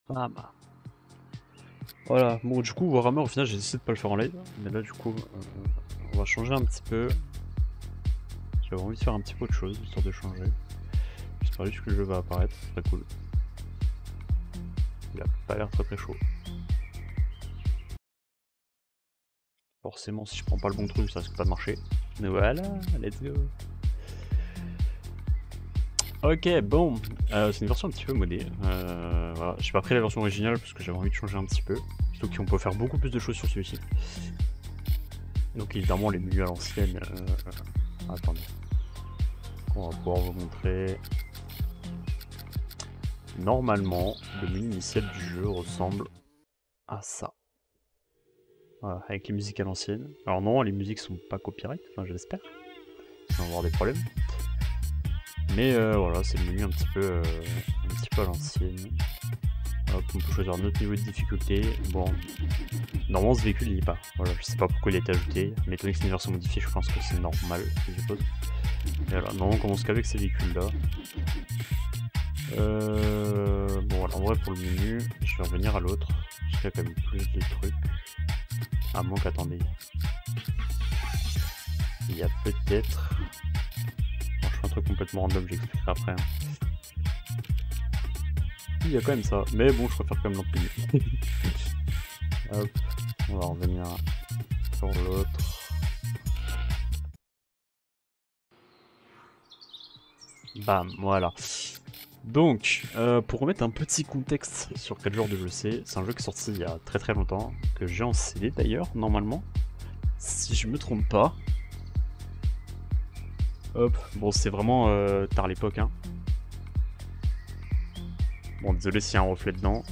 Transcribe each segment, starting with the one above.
Ah bah. Voilà, bon du coup Warhammer au final j'ai décidé de pas le faire en live, mais là du coup on va changer un petit peu. J'avais envie de faire un petit peu autre chose, histoire de changer. J'espère juste que le jeu va apparaître, ce serait cool. Il a pas l'air très très chaud. Forcément si je prends pas le bon truc ça risque pas de marcher. Mais voilà, let's go. Ok bon, c'est une version un petit peu modée. Voilà. J'ai pas pris la version originale parce que j'avais envie de changer un petit peu. Surtout qu'on peut faire beaucoup plus de choses sur celui-ci. Donc évidemment les menus à l'ancienne. Attendez. On va pouvoir vous montrer. Normalement, le menu initial du jeu ressemble à ça. Voilà, avec les musiques à l'ancienne. Alors non, les musiques sont pas copyright, enfin j'espère. On va avoir des problèmes. Mais voilà, c'est le menu un petit peu à l'ancienne. Hop, on peut choisir notre niveau de difficulté. Bon, normalement ce véhicule il y est pas. Voilà, je sais pas pourquoi il a été ajouté. Mais étant donné que c'est une version modifiée, je pense que c'est normal, je suppose. Et voilà, non, on commence qu'avec ces véhicules là. Bon, alors en vrai pour le menu, je vais revenir à l'autre. Parce qu'il y a quand même plus de trucs. À moins qu'attendez. Il y a peut-être. Bon, je fais un truc complètement random, j'expliquerai après. Hein. Il y a quand même ça, mais bon, je préfère quand même l'empiler. Hop, on va revenir sur l'autre. Bam, voilà. Donc, pour remettre un petit contexte sur quel genre de jeu c'est un jeu qui est sorti il y a très très longtemps, que j'ai en CD d'ailleurs, normalement, si je me trompe pas. Hop, bon c'est vraiment tard l'époque, hein. Bon, désolé s'il y a un reflet dedans.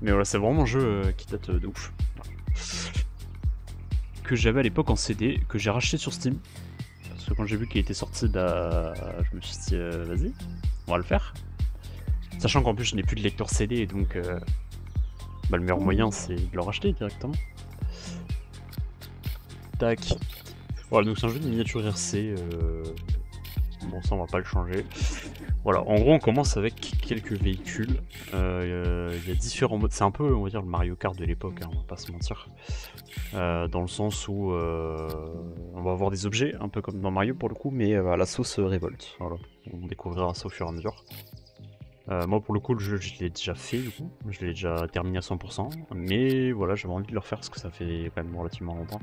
Mais voilà, c'est vraiment un jeu qui date de ouf. Voilà. Que j'avais à l'époque en CD, que j'ai racheté sur Steam. Parce que quand j'ai vu qu'il était sorti, bah, je me suis dit, vas-y, on va le faire. Sachant qu'en plus, je n'ai plus de lecteur CD, et donc bah, le meilleur moyen, c'est de le racheter directement. Tac. Voilà, donc c'est un jeu de miniature RC. Bon, ça, on va pas le changer. Voilà, en gros, on commence avec quelques véhicules. Il y a différents modes. C'est un peu, on va dire, le Mario Kart de l'époque, hein, on va pas se mentir. Dans le sens où on va avoir des objets, un peu comme dans Mario pour le coup, mais à la sauce révolte. Voilà, on découvrira ça au fur et à mesure. Moi, pour le coup, le jeu, je l'ai déjà fait, du coup. Je l'ai déjà terminé à 100%. Mais voilà, j'avais envie de le refaire parce que ça fait quand même relativement longtemps.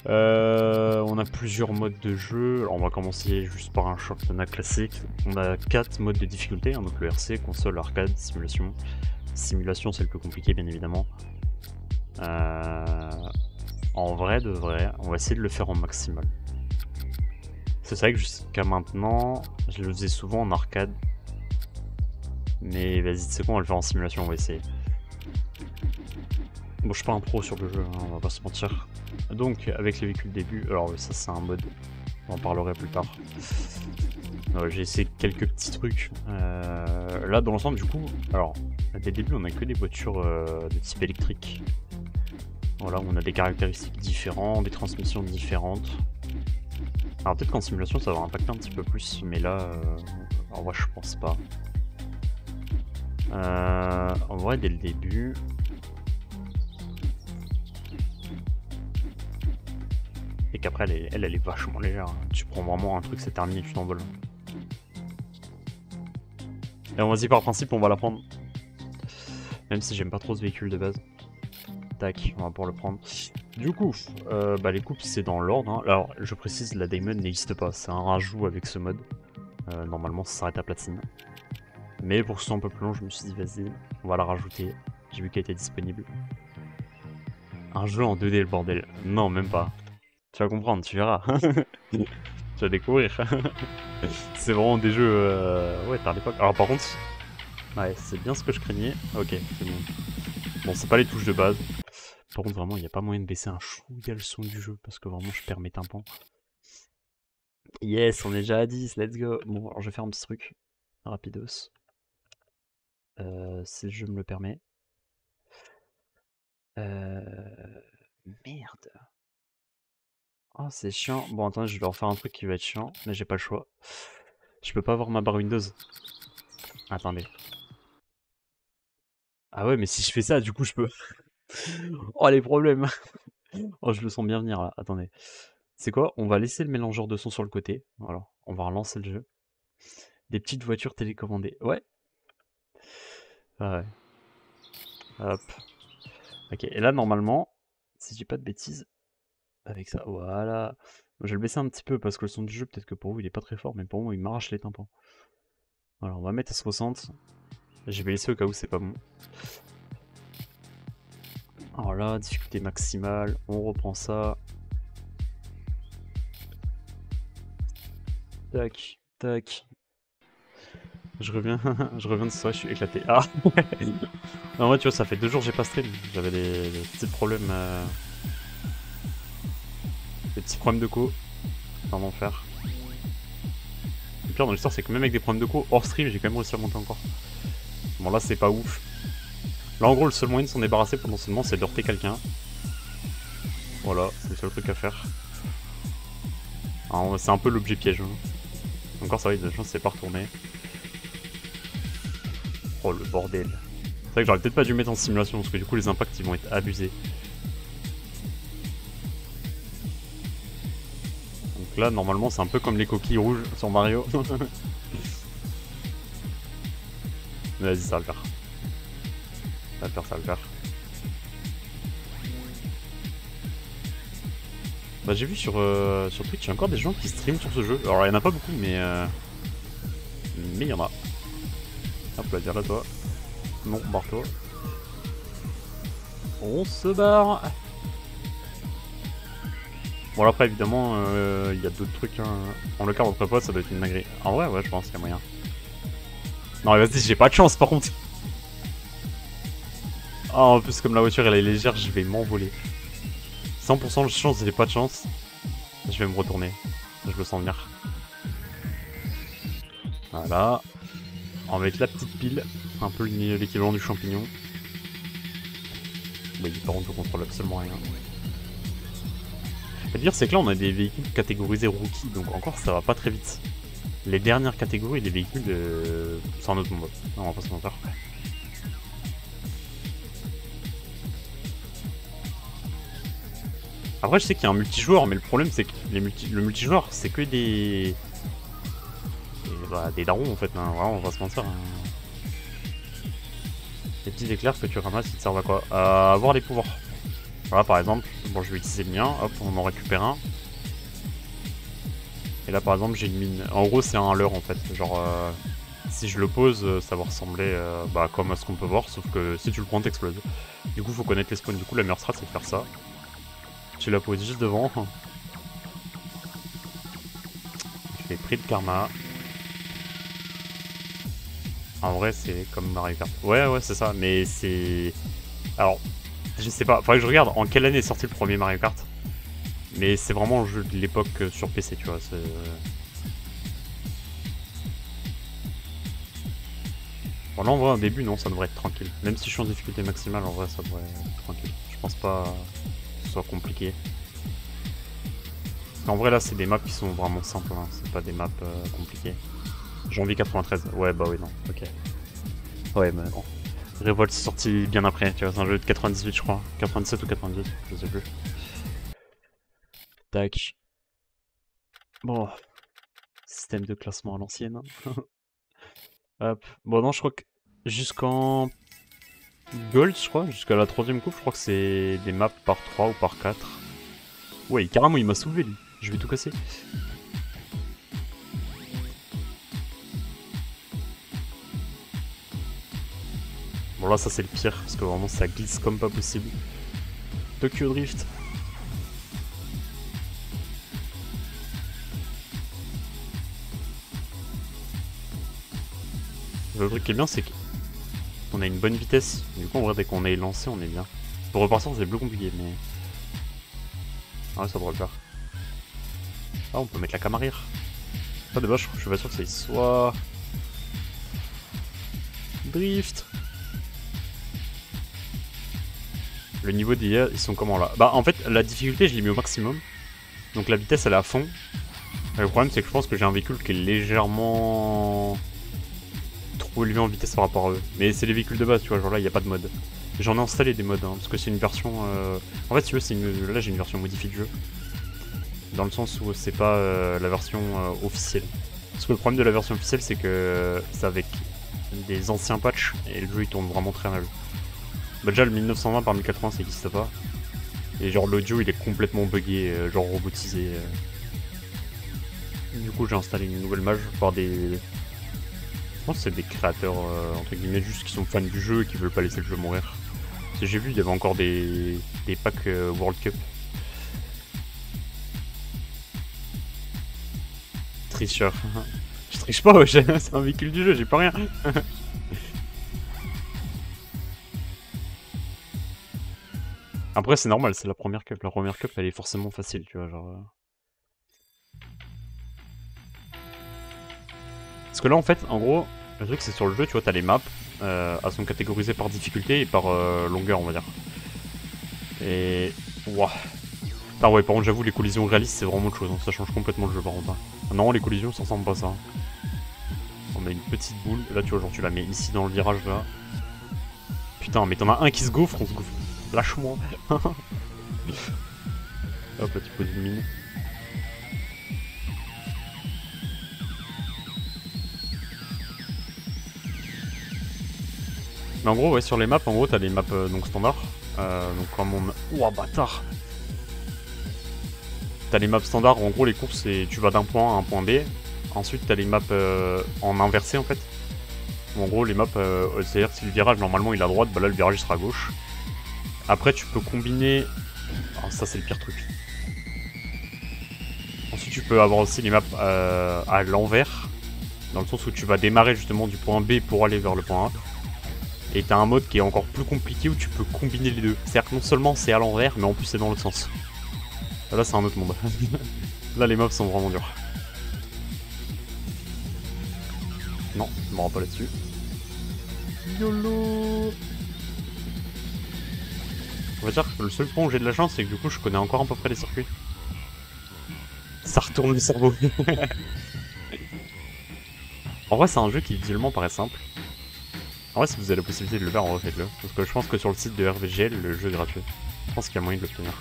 On a plusieurs modes de jeu. Alors on va commencer juste par un championnat classique. On a 4 modes de difficulté, hein, donc le RC, console, arcade, simulation. Simulation c'est le plus compliqué bien évidemment. En vrai de vrai, on va essayer de le faire en maximal. C'est vrai que jusqu'à maintenant, je le faisais souvent en arcade. Mais vas-y, c'est quoi, on va le faire en simulation, on va essayer. Bon, je suis pas un pro sur le jeu, hein, on va pas se mentir. Donc, avec les véhicules début, alors ça c'est un mode, j'en parlerai plus tard. J'ai essayé quelques petits trucs. Là, dans l'ensemble, du coup, alors, dès le début, on a que des voitures de type électrique. Voilà, on a des caractéristiques différentes, des transmissions différentes. Alors, peut-être qu'en simulation, ça va impacter un petit peu plus, mais là, en vrai, je pense pas. En vrai, dès le début. Et qu'après, elle est vachement légère. Tu prends vraiment un truc, c'est terminé, tu t'envoles. Et on va y par principe, on va la prendre. Même si j'aime pas trop ce véhicule de base. Tac, on va pouvoir le prendre. Du coup, bah, les coupes c'est dans l'ordre. Hein. Alors, je précise, la Diamond n'existe pas. C'est un rajout avec ce mode. Normalement, ça s'arrête à platine. Mais pour que ce soit un peu plus long, je me suis dit, vas-y, on va la rajouter. J'ai vu qu'elle était disponible. Un jeu en 2D, le bordel. Non, même pas. Tu vas comprendre, tu verras. Tu vas découvrir. C'est vraiment des jeux. Ouais, tard l'époque. Alors, par contre, ouais, c'est bien ce que je craignais. Ok, c'est bon. Bon, c'est pas les touches de base. Par contre, vraiment, il n'y a pas moyen de baisser un chouïa le son du jeu parce que vraiment, je perds mes tympans. Yes, on est déjà à 10, let's go. Bon, alors je vais faire un petit truc. Rapidos. Si le jeu me le permet. Merde. Oh, c'est chiant. Bon, attends, je vais leur faire un truc qui va être chiant, mais j'ai pas le choix. Je peux pas avoir ma barre Windows. Attendez. Ah ouais, mais si je fais ça, du coup, je peux... Oh, les problèmes. Oh, je le sens bien venir, là. Attendez. C'est quoi? On va laisser le mélangeur de son sur le côté. Voilà. On va relancer le jeu. Des petites voitures télécommandées. Ouais. Ah ouais. Hop. Ok, et là, normalement, si je dis pas de bêtises, avec ça, voilà. Je vais le baisser un petit peu parce que le son du jeu, peut-être que pour vous, il est pas très fort, mais pour moi, il m'arrache les tympans. Voilà, on va mettre à 60. Je vais laisser au cas où c'est pas bon. Alors là, difficulté maximale, on reprend ça. Tac, tac. Je reviens, je reviens de ça, je suis éclaté. Ah. En vrai, tu vois, ça fait 2 jours que j'ai pas stream. J'avais des petits problèmes. Des petits problèmes de co. C'est un enfer. Le pire dans l'histoire, c'est que même avec des problèmes de co hors stream, j'ai quand même réussi à monter encore. Bon, là, c'est pas ouf. Là, en gros, le seul moyen de s'en débarrasser potentiellement, c'est d'heurter quelqu'un. Voilà, c'est le seul truc à faire. C'est un peu l'objet piège. Hein. Encore, ça va, il y a de la chance, c'est pas retourné. Oh, le bordel. C'est vrai que j'aurais peut-être pas dû mettre en simulation, parce que du coup, les impacts, ils vont être abusés. Donc là, normalement, c'est un peu comme les coquilles rouges sur Mario. Mais vas-y, ça va le faire. Ça va le faire, ça va le faire. Bah, j'ai vu sur Twitch, il y a encore des gens qui streament sur ce jeu. Alors, il y en a pas beaucoup, mais il y en a. Hop, là, viens là, toi. Non, barre-toi. On se barre. Bon, après, évidemment, il y a d'autres trucs. Hein. En le cas entre potes, ça doit être une dinguerie. En vrai, ouais, je pense qu'il y a moyen. Non, mais vas-y, j'ai pas de chance par contre. Ah, en plus, comme la voiture elle est légère, je vais m'envoler. 100% de chance, j'ai pas de chance. Je vais me retourner. Je le sens venir. Voilà. On va mettre la petite pile. Un peu l'équivalent du champignon. Bah, par contre, on contrôle absolument rien. Le pire, c'est que là, on a des véhicules catégorisés rookie, donc encore, ça va pas très vite. Les dernières catégories, les véhicules, c'est un autre monde. Non, on va pas se mentir. Après, je sais qu'il y a un multijoueur, mais le problème, c'est que le multijoueur, c'est que des darons, en fait. Hein. Vraiment, on va se mentir. Hein. Les petits éclairs que tu ramasses, ils te servent à quoi? À avoir les pouvoirs. Voilà, par exemple, bon, je vais utiliser le mien. Hop, on en récupère un. Et là, par exemple, j'ai une mine. En gros, c'est un leurre, en fait. Genre, si je le pose, ça va ressembler comme à ce qu'on peut voir, sauf que si tu le prends, t'exploses. Du coup, faut connaître les spawns. Du coup, la meilleure strat, c'est de faire ça. Tu la poses juste devant. Je fais prix de karma. En vrai, c'est comme Mario Kart. Ouais, ouais, c'est ça. Mais c'est... Alors, je sais pas. Faudrait que je regarde en quelle année est sorti le premier Mario Kart. Mais c'est vraiment le jeu de l'époque sur PC, tu vois. Bon, là, en vrai, au début, non, ça devrait être tranquille. Même si je suis en difficulté maximale, en vrai, ça devrait être tranquille. Je pense pas que ce soit compliqué. En vrai, là, c'est des maps qui sont vraiment simples. Hein. C'est pas des maps compliquées. Janvier 93. Ouais, bah oui, non. Ok. Ouais, mais non. Revolt c'est sorti bien après, tu vois, c'est un jeu de 98 je crois. 97 ou 98, je sais plus. Tac. Bon. Système de classement à l'ancienne. Hop. Bon non, je crois que jusqu'en Gold, je crois, jusqu'à la 3ème coupe, je crois que c'est des maps par 3 ou par 4. Ouais, carrément, il m'a soulevé lui. Je vais tout casser. Bon là, ça c'est le pire, parce que vraiment ça glisse comme pas possible. Tokyo Drift. Le truc qui est bien, c'est qu'on a une bonne vitesse. Du coup, en vrai, dès qu'on est lancé, on est bien. Pour repartir, c'est plus compliqué, mais... Ah ouais, ça devrait le faire. Ah, on peut mettre la cam arrière. Ah, de base, je suis pas sûr que c'est soit... Drift. Le niveau d'IA, ils sont comment là? Bah, en fait, la difficulté, je l'ai mis au maximum. Donc la vitesse, elle est à fond. Et le problème, c'est que je pense que j'ai un véhicule qui est légèrement... trop élevé en vitesse par rapport à eux. Mais c'est les véhicules de base, tu vois, genre là, il n'y a pas de mode. J'en ai installé des modes, hein, parce que c'est une version... En fait, si tu veux, là, j'ai une version modifiée du jeu. Dans le sens où c'est pas la version officielle. Parce que le problème de la version officielle, c'est que c'est avec des anciens patchs, et le jeu, il tourne vraiment très mal. Bah déjà, le 1920 par 1080, ça n'existe pas. Et genre, l'audio, il est complètement buggé, genre robotisé. Du coup, j'ai installé une nouvelle mage par des... Je pense que c'est des créateurs, entre guillemets, juste qui sont fans du jeu et qui veulent pas laisser le jeu mourir. Parce que j'ai vu, il y avait encore des packs World Cup. Tricheur. Je triche pas, ouais, c'est un véhicule du jeu, j'ai pas rien. Après, c'est normal, c'est la première cup. La première cup, elle est forcément facile, tu vois, genre... Parce que là, en fait, en gros, le truc, c'est sur le jeu, tu vois, t'as les maps. Elles sont catégorisées par difficulté et par longueur, on va dire. Et... Ouah. Ah ouais, par contre, j'avoue, les collisions réalistes, c'est vraiment autre chose. Hein. Ça change complètement le jeu, par contre. Hein. Non, les collisions, ça ressemble pas à ça. On met une petite boule. Et là, tu vois, genre, tu la mets ici dans le virage, là. Putain, mais t'en as un qui se gaufre, on se gaufre. Lâche-moi. Hop, là, tu poses une mine. Mais en gros, ouais, sur les maps, en gros, t'as les maps donc standards. Donc comme on... Ouah, bâtard. T'as les maps standards, en gros, les courses, c'est tu vas d'un point A à un point B. Ensuite, t'as les maps en inversé, en fait. En gros, les maps, c'est-à-dire si le virage, normalement, il est à droite, bah là, le virage, il sera à gauche. Après, tu peux combiner... Oh, ça, c'est le pire truc. Ensuite, tu peux avoir aussi les maps à l'envers. Dans le sens où tu vas démarrer, justement, du point B pour aller vers le point A. Et t'as un mode qui est encore plus compliqué où tu peux combiner les deux. C'est-à-dire que non seulement c'est à l'envers, mais en plus c'est dans l'autre sens. Là c'est un autre monde. Là les mobs sont vraiment durs. Non, je me rends pas là-dessus. YOLO. On va dire que le seul point où j'ai de la chance, c'est que du coup je connais encore à peu près les circuits. Ça retourne le cerveau. En vrai c'est un jeu qui visuellement paraît simple. En vrai, si vous avez la possibilité de le faire, en vrai, faites-le. Parce que je pense que sur le site de RVGL, le jeu est gratuit. Je pense qu'il y a moyen de l'obtenir.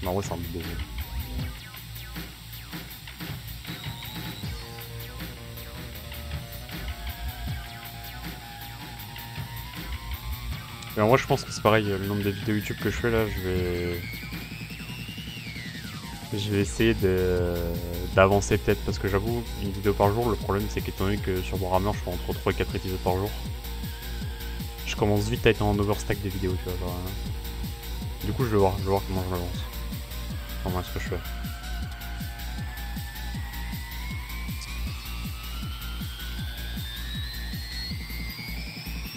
Mais en vrai, c'est un but de jeu. Mais en vrai, je pense que c'est pareil, le nombre de vidéos YouTube que je fais là, je vais essayer d'avancer peut-être, parce que j'avoue, une vidéo par jour, le problème c'est qu'étant donné que sur Warhammer, je fais entre 3 et 4 épisodes par jour, je commence vite à être en overstack des vidéos, tu vois. Genre, Du coup, je vais voir comment je m'avance. Comment est-ce que je fais.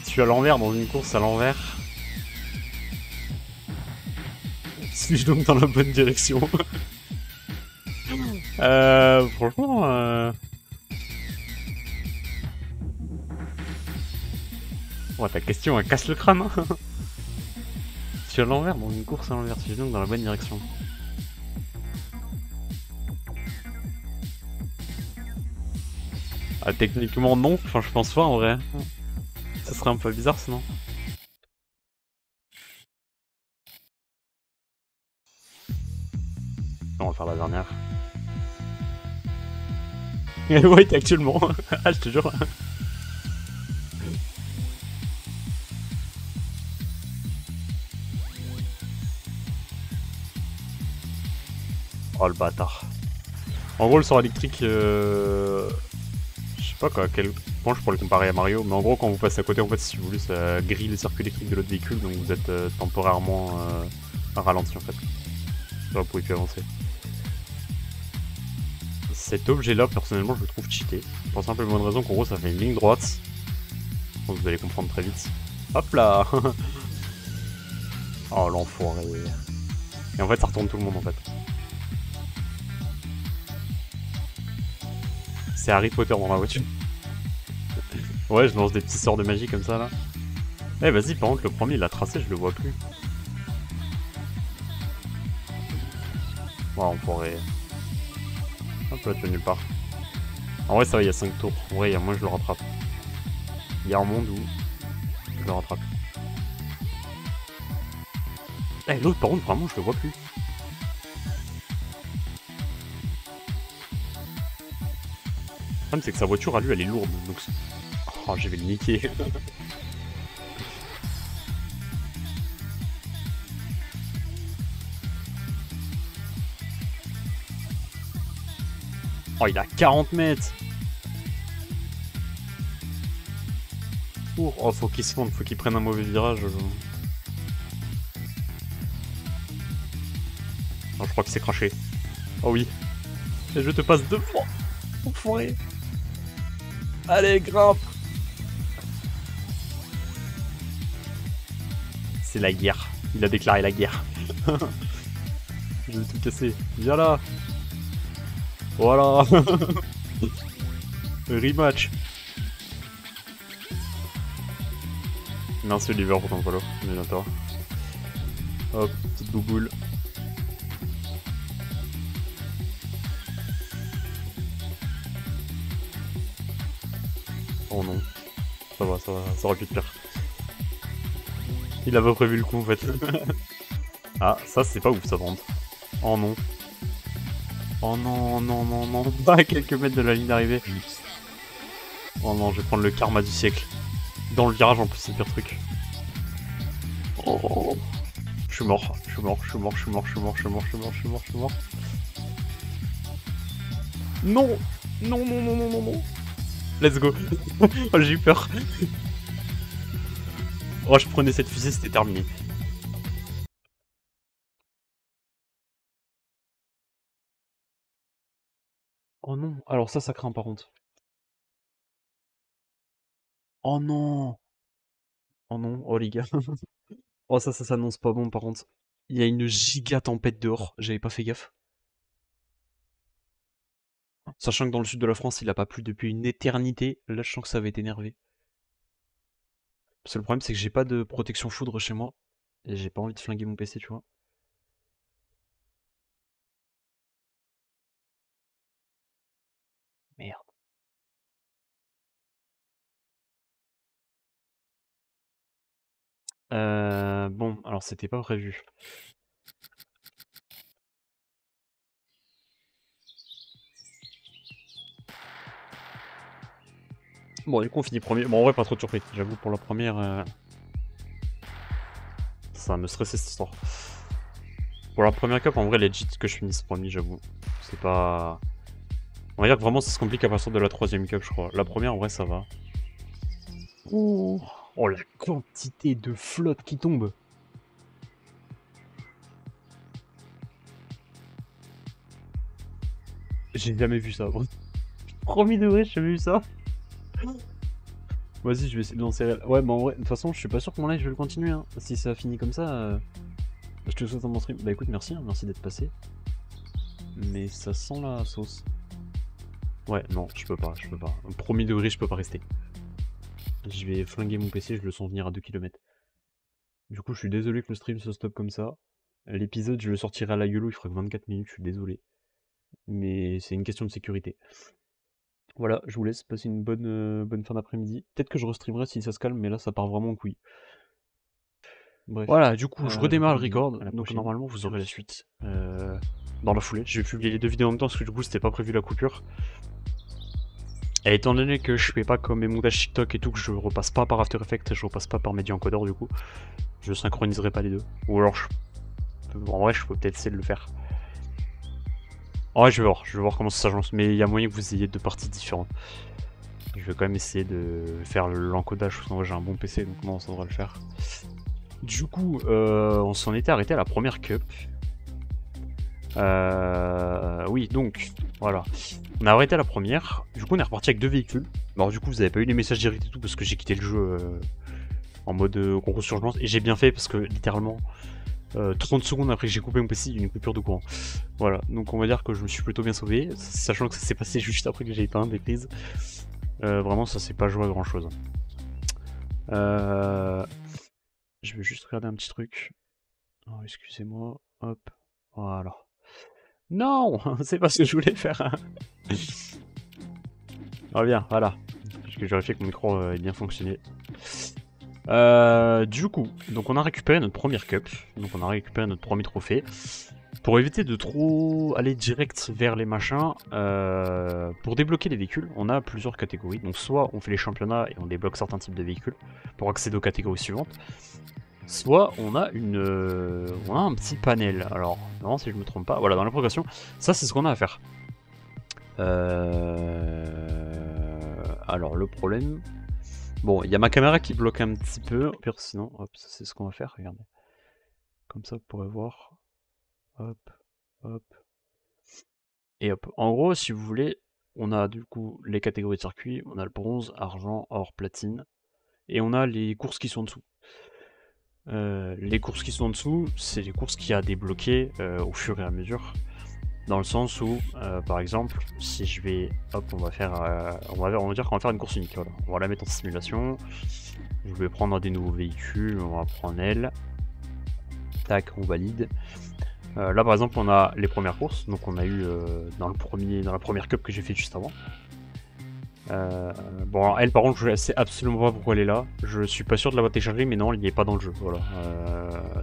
Je suis à l'envers dans une course à l'envers. Suis-je donc dans la bonne direction? Franchement, Ouais, ta question, elle casse le crâne, hein. Je suis à l'envers dans une course à l'envers, suis-je donc dans la bonne direction? Ah, techniquement, non. Enfin, je pense pas, en vrai. Ça serait un peu bizarre, sinon. On va faire la dernière. Ouais, actuellement. Ah, je te jure. Oh le bâtard. En gros, le sort électrique, je sais pas quoi, à quel point je pourrais le comparer à Mario, mais en gros, quand vous passez à côté, en fait, si vous voulez, ça grille les circuits électriques de l'autre véhicule, donc vous êtes temporairement ralenti en fait. Là, vous pouvez plus avancer. Cet objet-là, personnellement, je le trouve cheaté. Pour la simple et bonne raison qu'en gros, ça fait une ligne droite. Je pense que vous allez comprendre très vite. Hop là. Oh l'enfoiré. Et en fait, ça retourne tout le monde en fait. C'est Harry Potter dans la voiture. Ouais, je lance des petits sorts de magie comme ça là. Eh vas-y, par contre, le premier il a tracé, je le vois plus. Ouais, on pourrait. Hop là, tu es nulle part. En vrai, ça va, il y a 5 tours. En vrai, il y a moins, je le rattrape. Il y a un monde où je le rattrape. Eh, l'autre, par contre, vraiment, je le vois plus. Le problème, c'est que sa voiture, à lui, elle est lourde. Donc... Oh, je vais le niquer. Oh, il a 40 mètres. Oh, faut qu'il se fonde, faut qu'il prenne un mauvais virage. Non, je crois qu'il s'est craché. Oh oui. Et je te passe 2 fois. Enfoiré. Allez, grimpe. C'est la guerre. Il a déclaré la guerre. Je vais tout casser. Viens là. Voilà. Rematch. Merci Oliver pour ton follow. Bien à toi. Hop, petite bouboule. Oh non. Ça va, ça aurait pu être pire. Il avait prévu le coup en fait. Ah, ça c'est pas ouf ça vente. Oh non. Oh non, non, non, non. Pas à quelques mètres de la ligne d'arrivée. Oh non, je vais prendre le karma du siècle. Dans le virage en plus, c'est le pire truc. Oh. Je suis mort, je suis mort, je suis mort, je suis mort, je suis mort, je suis mort, je suis mort, je suis mort, je suis mort. Non. Non, non, non, non, non, non. Let's go. Oh, j'ai eu peur. Oh, je prenais cette fusée, c'était terminé. Oh non, alors ça craint par contre. Oh non. Oh non, oh les gars. Oh ça s'annonce pas bon par contre. Il y a une giga tempête dehors, j'avais pas fait gaffe. Sachant que dans le sud de la France, il a pas plu depuis une éternité, là je sens que ça va être énervé. Parce que le problème c'est que j'ai pas de protection foudre chez moi. Et j'ai pas envie de flinguer mon PC, tu vois. Merde. Bon, alors c'était pas prévu. Bon, du coup on finit premier. Bon, en vrai, pas trop de surprise. J'avoue, pour la première, ça me stressait cette histoire. Pour la première cup, en vrai, legit que je finisse premier, j'avoue. C'est pas... On va dire que vraiment ça se complique à partir de la troisième cup, je crois. La première, en vrai, ça va. Ouh. Oh, la quantité de flotte qui tombe. J'ai jamais vu ça, bro. Premier degré, j'ai jamais vu ça. Vas-y, je vais essayer de lancer. Ouais, mais en vrai, de toute façon, je suis pas sûr que mon live, je vais le continuer. Hein. Si ça finit comme ça, je te souhaite un bon stream. Bah écoute, merci, hein, merci d'être passé. Mais ça sent la sauce. Ouais, non, je peux pas, je peux pas. Premier degré, je peux pas rester. Je vais flinguer mon PC, je le sens venir à 2 km. Du coup, je suis désolé que le stream se stoppe comme ça. L'épisode, je le sortirai à la YOLO, il fera que 24 minutes, je suis désolé. Mais c'est une question de sécurité. Voilà, je vous laisse passer une bonne fin d'après-midi. Peut-être que je restreamerai si ça se calme, mais là, ça part vraiment en couille. Bref. Voilà, du coup, je redémarre le record, donc normalement, vous aurez la suite dans la foulée. Je vais publier les 2 vidéos en même temps, parce que du coup, c'était pas prévu la coupure. Et étant donné que je fais pas comme mes montages TikTok et tout, que je repasse pas par After Effects, je repasse pas par Media Encoder, du coup, je synchroniserai pas les deux. Ou alors, en vrai, je peux peut-être essayer de le faire. En vrai, je vais voir comment ça s'agence, mais il y a moyen que vous ayez 2 parties différentes. Je vais quand même essayer de faire l'encodage, parce qu'en vrai, j'ai un bon PC, donc non, ça devrait le faire. Du coup, on s'en était arrêté à la première cup. Oui, donc, voilà. On a arrêté à la première. Du coup, on est reparti avec 2 véhicules. Alors, du coup, vous avez pas eu les messages directs et tout parce que j'ai quitté le jeu en mode concours d'urgence. Et j'ai bien fait parce que littéralement, 30 secondes après que j'ai coupé mon PC, il y a eu une coupure de courant. Voilà, donc on va dire que je me suis plutôt bien sauvé, sachant que ça s'est passé juste après que j'ai éteint des prises. Vraiment, ça s'est pas joué à grand chose. Je vais juste regarder un petit truc. Oh, excusez-moi. Hop. Voilà. Non, c'est pas ce que je voulais faire. Ah bien, voilà. Parce que j'ai vérifié que mon micro ait bien fonctionné. Du coup, donc on a récupéré notre première cup, donc on a récupéré notre premier trophée. Pour éviter de trop aller direct vers les machins, pour débloquer les véhicules, on a plusieurs catégories. Donc soit on fait les championnats et on débloque certains types de véhicules pour accéder aux catégories suivantes. Soit on a on a un petit panel. Alors, non, si je me trompe pas, voilà, dans la progression, ça c'est ce qu'on a à faire. Alors le problème... Bon, il y a ma caméra qui bloque un petit peu. Au pire, sinon, hop, ça c'est ce qu'on va faire, regardez. Comme ça, vous pourrez voir. Hop, hop. Et hop. En gros, si vous voulez, on a du coup les catégories de circuit. On a le bronze, argent, or, platine. Et on a les courses qui sont en dessous. Les courses qui sont en dessous, c'est les courses qu'il y a à débloquer au fur et à mesure. Dans le sens où, par exemple, si je vais, hop, on va dire qu'on va faire une course unique. Voilà. On va la mettre en simulation. Je vais prendre des nouveaux véhicules. On va prendre elle. Tac, on valide. Là, par exemple, on a les premières courses. Donc, on a eu dans la première cup que j'ai fait juste avant. Bon, alors, elle, par contre, je sais absolument pas pourquoi elle est là. Je suis pas sûr de l'avoir téléchargée, mais non, elle n'y est pas dans le jeu. Voilà.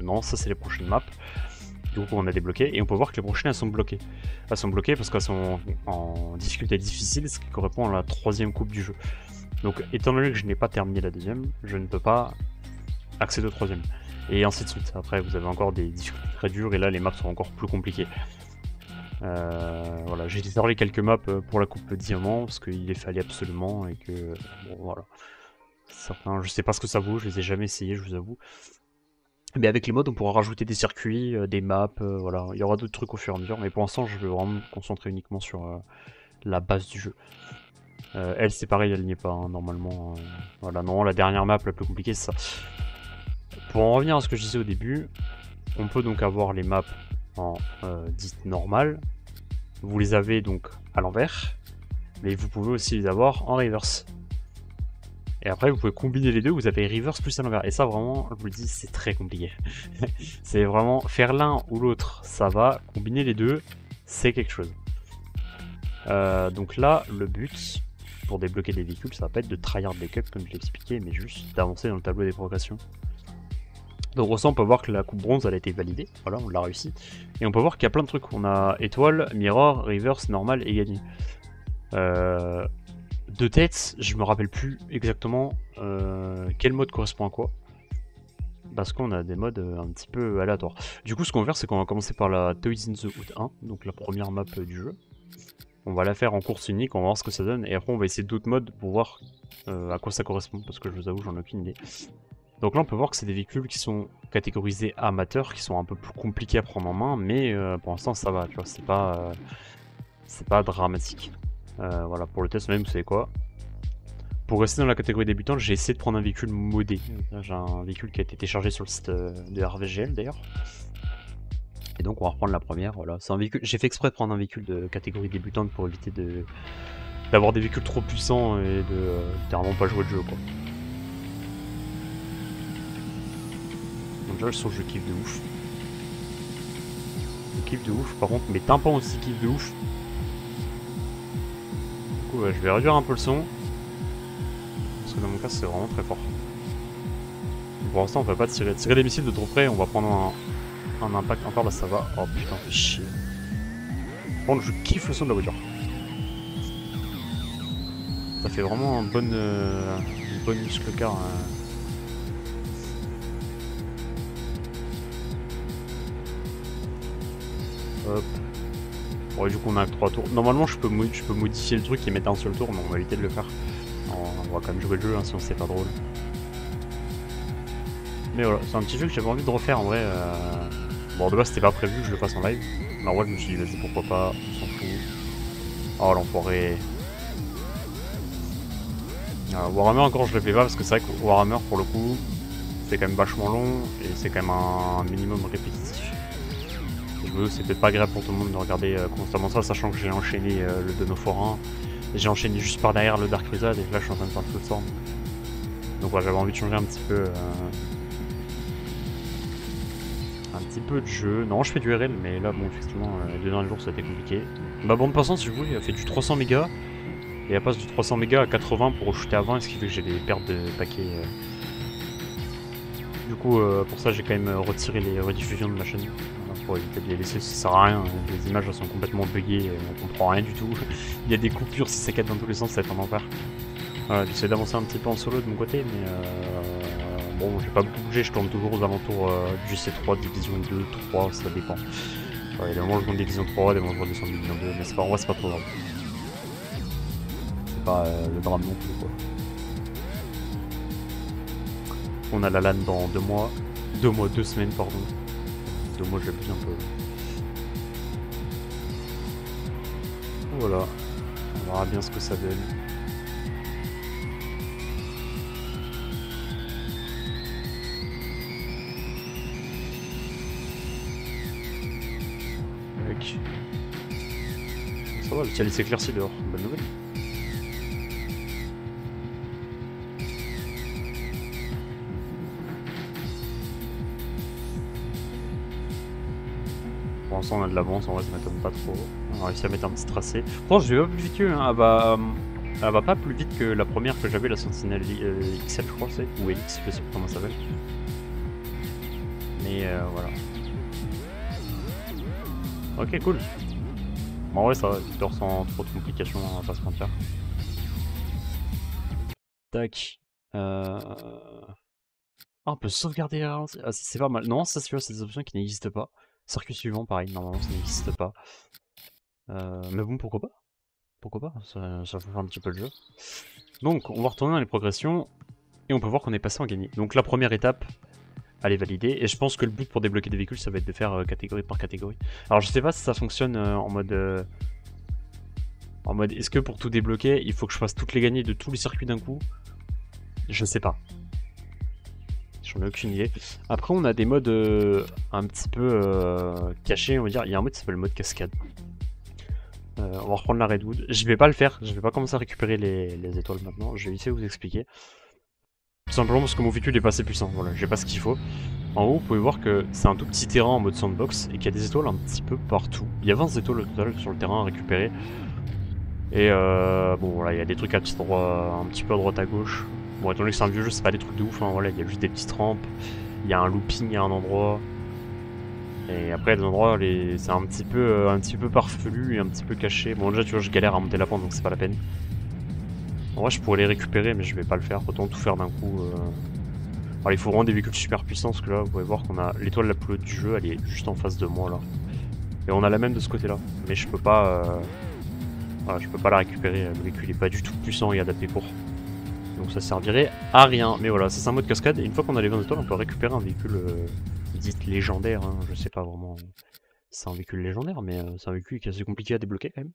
Non, ça, c'est les prochaines maps. Du coup, on a débloqué et on peut voir que les prochaines elles sont bloquées. Elles sont bloquées parce qu'elles sont en difficulté difficile, ce qui correspond à la 3ème coupe du jeu. Donc, étant donné que je n'ai pas terminé la 2ème, je ne peux pas accéder au 3ème. Et ainsi de suite. Après, vous avez encore des difficultés très dures et là, les maps sont encore plus compliquées. Voilà, j'ai désormais quelques maps pour la coupe diamant parce qu'il les fallait absolument et que bon, voilà. Certains, je sais pas ce que ça vaut, je les ai jamais essayés, je vous avoue. Mais avec les mods, on pourra rajouter des circuits, des maps, voilà. Il y aura d'autres trucs au fur et à mesure, mais pour l'instant, je vais vraiment me concentrer uniquement sur la base du jeu. Elle, c'est pareil, elle n'y est pas, hein, normalement. Voilà, non, la dernière map la plus compliquée, c'est ça. Pour en revenir à ce que je disais au début, on peut donc avoir les maps en dites normales. Vous les avez donc à l'envers, mais vous pouvez aussi les avoir en reverse. Et après, vous pouvez combiner les deux, vous avez reverse plus à l'envers. Et ça, vraiment, je vous le dis, c'est très compliqué. C'est vraiment faire l'un ou l'autre, ça va. Combiner les deux, c'est quelque chose. Donc là, le but, pour débloquer des véhicules, ça va pas être de tryhard des cups, comme je l'ai expliqué, mais juste d'avancer dans le tableau des progressions. Donc au ça, on peut voir que la coupe bronze, elle a été validée. Voilà, on l'a réussi. Et on peut voir qu'il y a plein de trucs. On a étoile, mirror, reverse, normal et gagné. De tête, je me rappelle plus exactement quel mode correspond à quoi. Parce qu'on a des modes un petit peu aléatoires. Du coup, ce qu'on va faire, c'est qu'on va commencer par la Toys in the Hood 1, donc la première map du jeu. On va la faire en course unique, on va voir ce que ça donne, et après on va essayer d'autres modes pour voir à quoi ça correspond, parce que je vous avoue, j'en ai aucune idée. Donc là, on peut voir que c'est des véhicules qui sont catégorisés amateurs, qui sont un peu plus compliqués à prendre en main, mais pour l'instant, ça va, tu vois, c'est pas dramatique. Voilà, pour le test même, vous savez quoi? Pour rester dans la catégorie débutante, j'ai essayé de prendre un véhicule modé. J'ai un véhicule qui a été téléchargé sur le site de RVGL d'ailleurs. Et donc on va reprendre la première, voilà. C'est un véhicule. J'ai fait exprès de prendre un véhicule de catégorie débutante pour éviter d'avoir des véhicules trop puissants et de littéralement pas jouer le jeu quoi. Donc déjà le son je kiffe de ouf. Je kiffe de ouf, par contre mes tympans aussi kiffent de ouf. Du coup je vais réduire un peu le son. Parce que dans mon cas c'est vraiment très fort. Pour l'instant on peut pas tirer des missiles de trop près, on va prendre un impact encore là ça va. Oh putain fait chier. Par contre je kiffe le son de la voiture. Ça fait vraiment une bonne muscle car. Hop. Bon, du coup on a 3 tours. Normalement je peux modifier le truc et mettre un seul tour, mais on va éviter de le faire. On va quand même jouer le jeu hein, sinon c'est pas drôle. Mais voilà, c'est un petit jeu que j'avais envie de refaire en vrai. Bon de base c'était pas prévu que je le fasse en live. Mais en vrai je me suis dit vas-y pourquoi pas, on s'en fout. Oh l'enfoiré. Warhammer encore je le fais pas parce que c'est vrai que Warhammer pour le coup c'est quand même vachement long et c'est quand même un minimum répétitif. Et je me dis c'est peut-être pas agréable pour tout le monde de regarder constamment ça, sachant que j'ai enchaîné le Dawn of War 1 et j'ai enchaîné juste par derrière le Dark Crusade et là je suis en train de faire le Soulstorm. Donc voilà, j'avais envie de changer un petit peu de jeu. Non je fais du RL mais là bon effectivement les 2 derniers jours ça a été compliqué. Ma bande passante si vous voulez elle fait du 300 mégas. Et elle passe de 300 mégas à 80 pour shooter à 20, ce qui fait que j'ai des pertes de paquets. Du coup, pour ça, j'ai quand même retiré les rediffusions de ma chaîne. Voilà, pour éviter de les laisser, ça sert à rien. Les images elles sont complètement buggées, on comprend rien du tout. Il y a des coupures, si ça capte dans tous les sens, ça va être un enfer. Voilà, j'essaie d'avancer un petit peu en solo de mon côté, mais bon, j'ai pas beaucoup bougé, je tourne toujours aux alentours du C3, Division 2, 3, ça dépend. Il y a des moments où je monte Division 3, des moments où je redescends Division 2, mais en vrai, c'est pas trop grave. C'est pas le drame non plus, quoi. On a la LAN dans 2 mois. 2 semaines, pardon. 2 mois, j'abuse un peu. Voilà. On verra bien ce que ça donne. Ok. Ça va, le ciel s'éclaircit dehors. Bonne nouvelle. Pour l'instant, on a de l'avance, en vrai, ça m'étonne pas trop. On a réussi à mettre un petit tracé. Pourtant, je vais pas plus vite, hein. Elle va pas plus vite que la première que j'avais, la Sentinelle XL, je crois, c'est. Ou Elix, je sais pas comment ça s'appelle. Mais voilà. Ok, cool. Bon, en vrai, ça va, Victor sans trop de complications, on va pas se mentir. Tac. Ah, on peut sauvegarder à ralenti. Ah, c'est pas mal. Non, ça, c'est des options qui n'existent pas. Circuit suivant, pareil, normalement, ça n'existe pas. Mais bon, pourquoi pas? Pourquoi pas? Ça fait un petit peu le jeu. Donc, on va retourner dans les progressions. Et on peut voir qu'on est passé en gagné. Donc, la première étape, elle est validée. Et je pense que le but pour débloquer des véhicules, ça va être de faire catégorie par catégorie. Alors, je sais pas si ça fonctionne en mode... est-ce que pour tout débloquer, il faut que je fasse toutes les gagnées de tous les circuits d'un coup? Je sais pas. J'en ai aucune idée. Après, on a des modes un petit peu cachés, on va dire. Il y a un mode qui s'appelle le mode cascade. On va reprendre la Redwood. Je vais pas le faire, je vais pas commencer à récupérer les étoiles maintenant. Je vais essayer de vous expliquer. Tout simplement parce que mon véhicule est pas assez puissant. Voilà, j'ai pas ce qu'il faut. En haut, vous pouvez voir que c'est un tout petit terrain en mode sandbox et qu'il y a des étoiles un petit peu partout. Il y a 20 étoiles au total sur le terrain à récupérer. Et bon, voilà, il y a des trucs à petit droit, un petit peu à droite à gauche. Bon, étant donné que c'est un vieux jeu, c'est pas des trucs de ouf, hein, voilà, il y a juste des petites rampes, il y a un looping à un endroit. Et après, des endroits, c'est un petit peu parfelu et un petit peu caché. Bon, déjà, tu vois, je galère à monter la pente, donc c'est pas la peine. En vrai, je pourrais les récupérer, mais je vais pas le faire, autant tout faire d'un coup. Alors, il faut vraiment des véhicules super puissants, parce que là, vous pouvez voir qu'on a l'étoile la plus haute du jeu, elle est juste en face de moi, là. Et on a la même de ce côté-là, mais je peux pas... Voilà, je peux pas la récupérer, le véhicule est pas du tout puissant et adapté pour. Donc ça servirait à rien. Mais voilà, c'est un mode cascade, et une fois qu'on a les 20 étoiles, on peut récupérer un véhicule dit légendaire, hein. Je sais pas vraiment si c'est un véhicule légendaire, mais c'est un véhicule qui est assez compliqué à débloquer quand même.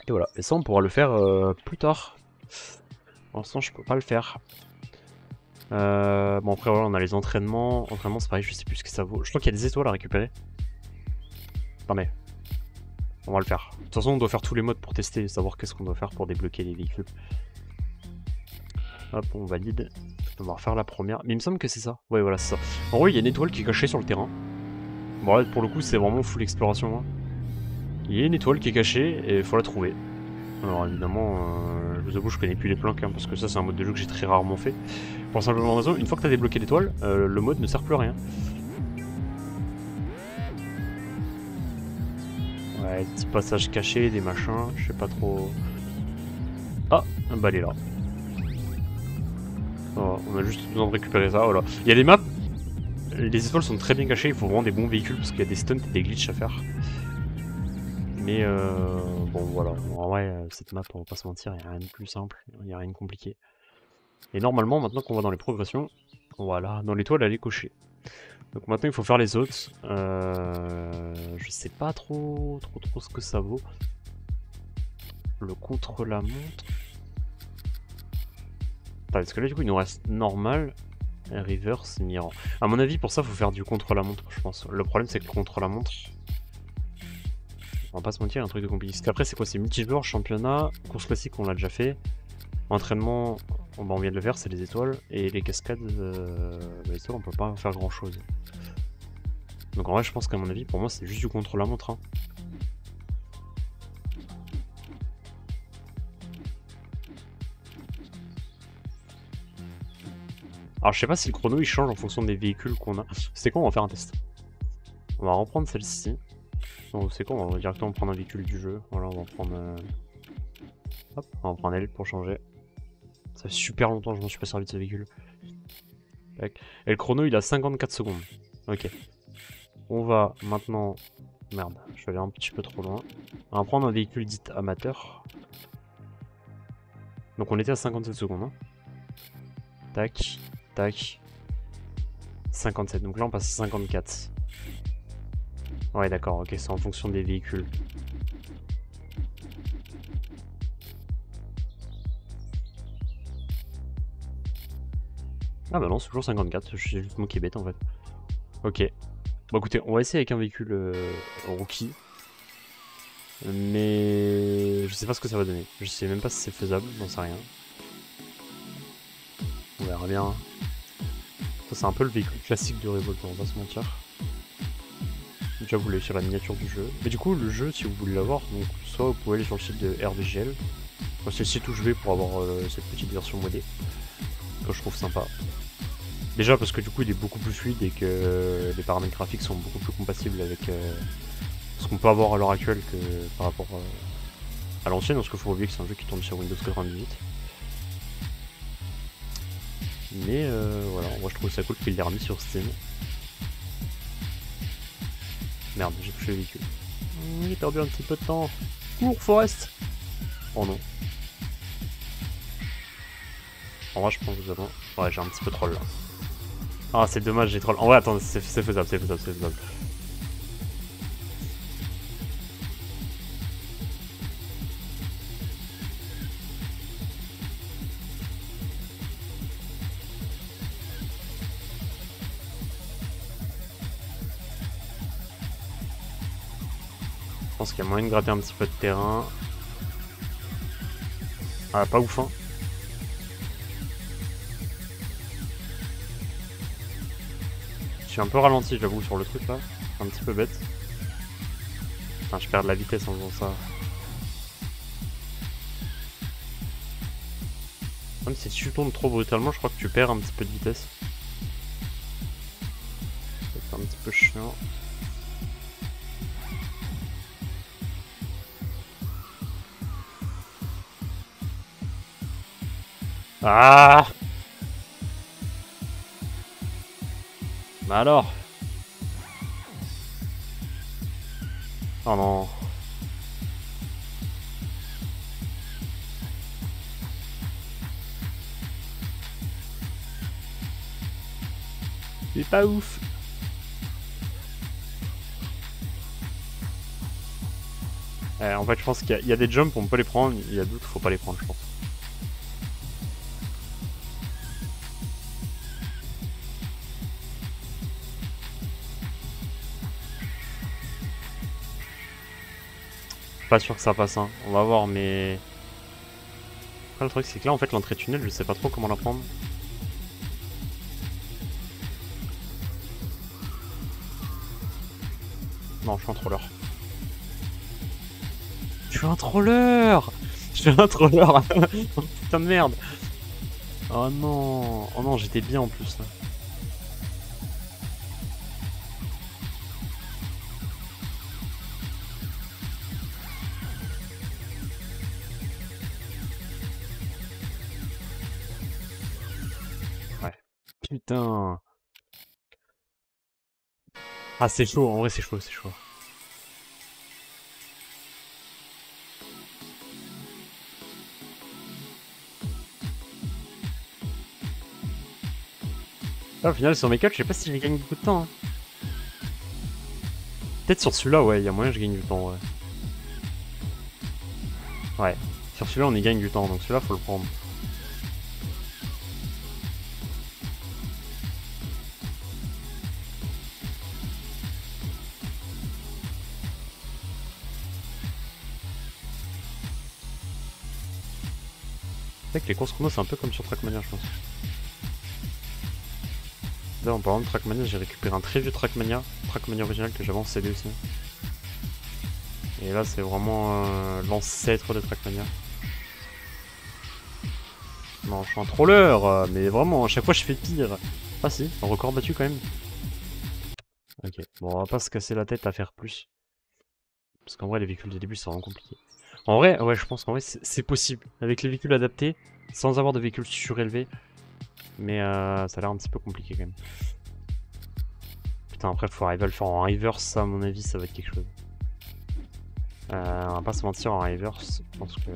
Et voilà, et ça on pourra le faire plus tard. Pour l'instant je peux pas le faire. Bon après voilà, on a les entraînements. Entraînement c'est pareil, je sais plus ce que ça vaut. Je crois qu'il y a des étoiles à récupérer. Attendez. On va le faire. De toute façon, on doit faire tous les modes pour tester, savoir qu'est-ce qu'on doit faire pour débloquer les véhicules. Hop, on valide. On va refaire la première. Mais il me semble que c'est ça. Ouais, voilà, c'est ça. En gros, il y a une étoile qui est cachée sur le terrain. Bon, là, pour le coup, c'est vraiment full exploration. Hein. Il y a une étoile qui est cachée et il faut la trouver. Alors, évidemment, je vous avoue, je connais plus les planques, hein, parce que ça, c'est un mode de jeu que j'ai très rarement fait. Pour la simple raison, une fois que tu as débloqué l'étoile, le mode ne sert plus à rien. Ouais, petits passages cachés, des machins, je sais pas trop. Ah, bah elle est là. Oh, on a juste besoin de récupérer ça, voilà. Il y a des maps, les étoiles sont très bien cachées, il faut vraiment des bons véhicules parce qu'il y a des stunts et des glitches à faire. Mais bon voilà, en vrai, cette map, on va pas se mentir, il n'y a rien de plus simple, il n'y a rien de compliqué. Et normalement, maintenant qu'on va dans les progressions, voilà, dans l'étoile, elle est cochée. Donc maintenant, il faut faire les autres. Je sais pas trop ce que ça vaut. Le contre-la-montre. Parce que là, du coup, il nous reste normal, reverse, mirror. A mon avis, pour ça, il faut faire du contre-la-montre, je pense. Le problème, c'est que le contre-la-montre, on va pas se mentir, il y a un truc de compliqué. Parce qu'après, c'est quoi? C'est multijoueur, championnat, course classique, on l'a déjà fait. Entraînement, on vient de le faire, c'est les étoiles. Et les cascades, les étoiles, on peut pas faire grand chose. Donc en vrai, je pense qu'à mon avis, pour moi, c'est juste du contre-la-montre. Hein. Alors je sais pas si le chrono il change en fonction des véhicules qu'on a. C'est quoi, on va faire un test. On va reprendre celle-ci. Donc c'est quoi, on va directement prendre un véhicule du jeu. Voilà, on va prendre... Hop, on va prendre elle pour changer. Ça fait super longtemps que je m'en suis pas servi de ce véhicule. Tac. Et le chrono il a 54 secondes. Ok. On va maintenant... Merde, je suis allé un petit peu trop loin. On va prendre un véhicule dit amateur. Donc on était à 57 secondes. Hein. Tac, tac. 57, donc là on passe à 54. Ouais d'accord, ok, c'est en fonction des véhicules. Ah bah non, c'est toujours 54, je suis juste moi qui est bête en fait. Ok. Bon écoutez, on va essayer avec un véhicule rookie. Mais je sais pas ce que ça va donner. Je sais même pas si c'est faisable, j'en sais rien. On verra bien. Ça c'est un peu le véhicule classique de Revolt, on va pas se mentir. Déjà vous l'avez sur la miniature du jeu. Mais du coup le jeu si vous voulez l'avoir, donc soit vous pouvez aller sur le site de RVGL. C'est le site où je vais pour avoir cette petite version modée. Que je trouve sympa. Déjà parce que du coup il est beaucoup plus fluide et que les paramètres graphiques sont beaucoup plus compatibles avec ce qu'on peut avoir à l'heure actuelle que par rapport à l'ancienne, parce qu'il faut oublier que c'est un jeu qui tourne sur Windows 98. Mais voilà, moi je trouve ça cool qu'il l'ait remis sur Steam. Merde, j'ai touché le véhicule. J'ai perdu un petit peu de temps. Cours, Forest. Oh non. En vrai, je pense que vous avez... Ouais, j'ai un petit peu troll là. Ah, c'est dommage, j'ai troll. En vrai, attends, c'est faisable, c'est faisable, c'est faisable. Je pense qu'il y a moyen de gratter un petit peu de terrain. Ah, pas ouf, hein. Je suis un peu ralenti, j'avoue, sur le truc là. Un petit peu bête. Putain, je perds de la vitesse en faisant ça. Même si tu tournes trop brutalement, je crois que tu perds un petit peu de vitesse. C'est un petit peu chiant. Ah! Bah alors! Oh non! C'est pas ouf! En fait, je pense qu'il y a des jumps, on peut les prendre, il y a d'autres, faut pas les prendre, je pense. Pas sûr que ça passe, hein. On va voir, mais... Après, le truc, c'est que là, en fait, l'entrée tunnel, je sais pas trop comment la prendre. Non, je suis un troller. Je suis un troller! Je suis un troller! Oh, putain de merde! Oh non! Oh non, j'étais bien en plus, là. Ouais. Putain! Ah, c'est chaud, en vrai, c'est chaud, c'est chaud. Là, au final, sur mes cuts, je sais pas si je gagne beaucoup de temps. Hein. Peut-être sur celui-là, ouais, il y a moyen que je gagne du temps, ouais. Ouais. Sur celui-là, on y gagne du temps, donc celui-là, faut le prendre. C'est vrai que les courses chrono, c'est un peu comme sur Trackmania, je pense. Là, en parlant de Trackmania, j'ai récupéré un très vieux Trackmania original que j'avais en CD aussi. Et là, c'est vraiment l'ancêtre de Trackmania. Non, je suis un troller, mais vraiment, à chaque fois je fais pire. Ah si, un record battu quand même. Ok, bon, on va pas se casser la tête à faire plus. Parce qu'en vrai, les véhicules de début, c'est vraiment compliqué. En vrai, ouais, je pense qu'en vrai, c'est possible. Avec les véhicules adaptés, sans avoir de véhicules surélevés. Mais ça a l'air un petit peu compliqué quand même. Putain, après, faut arriver à le faire en reverse, ça, à mon avis, ça va être quelque chose. On va pas se mentir, en reverse, je pense que...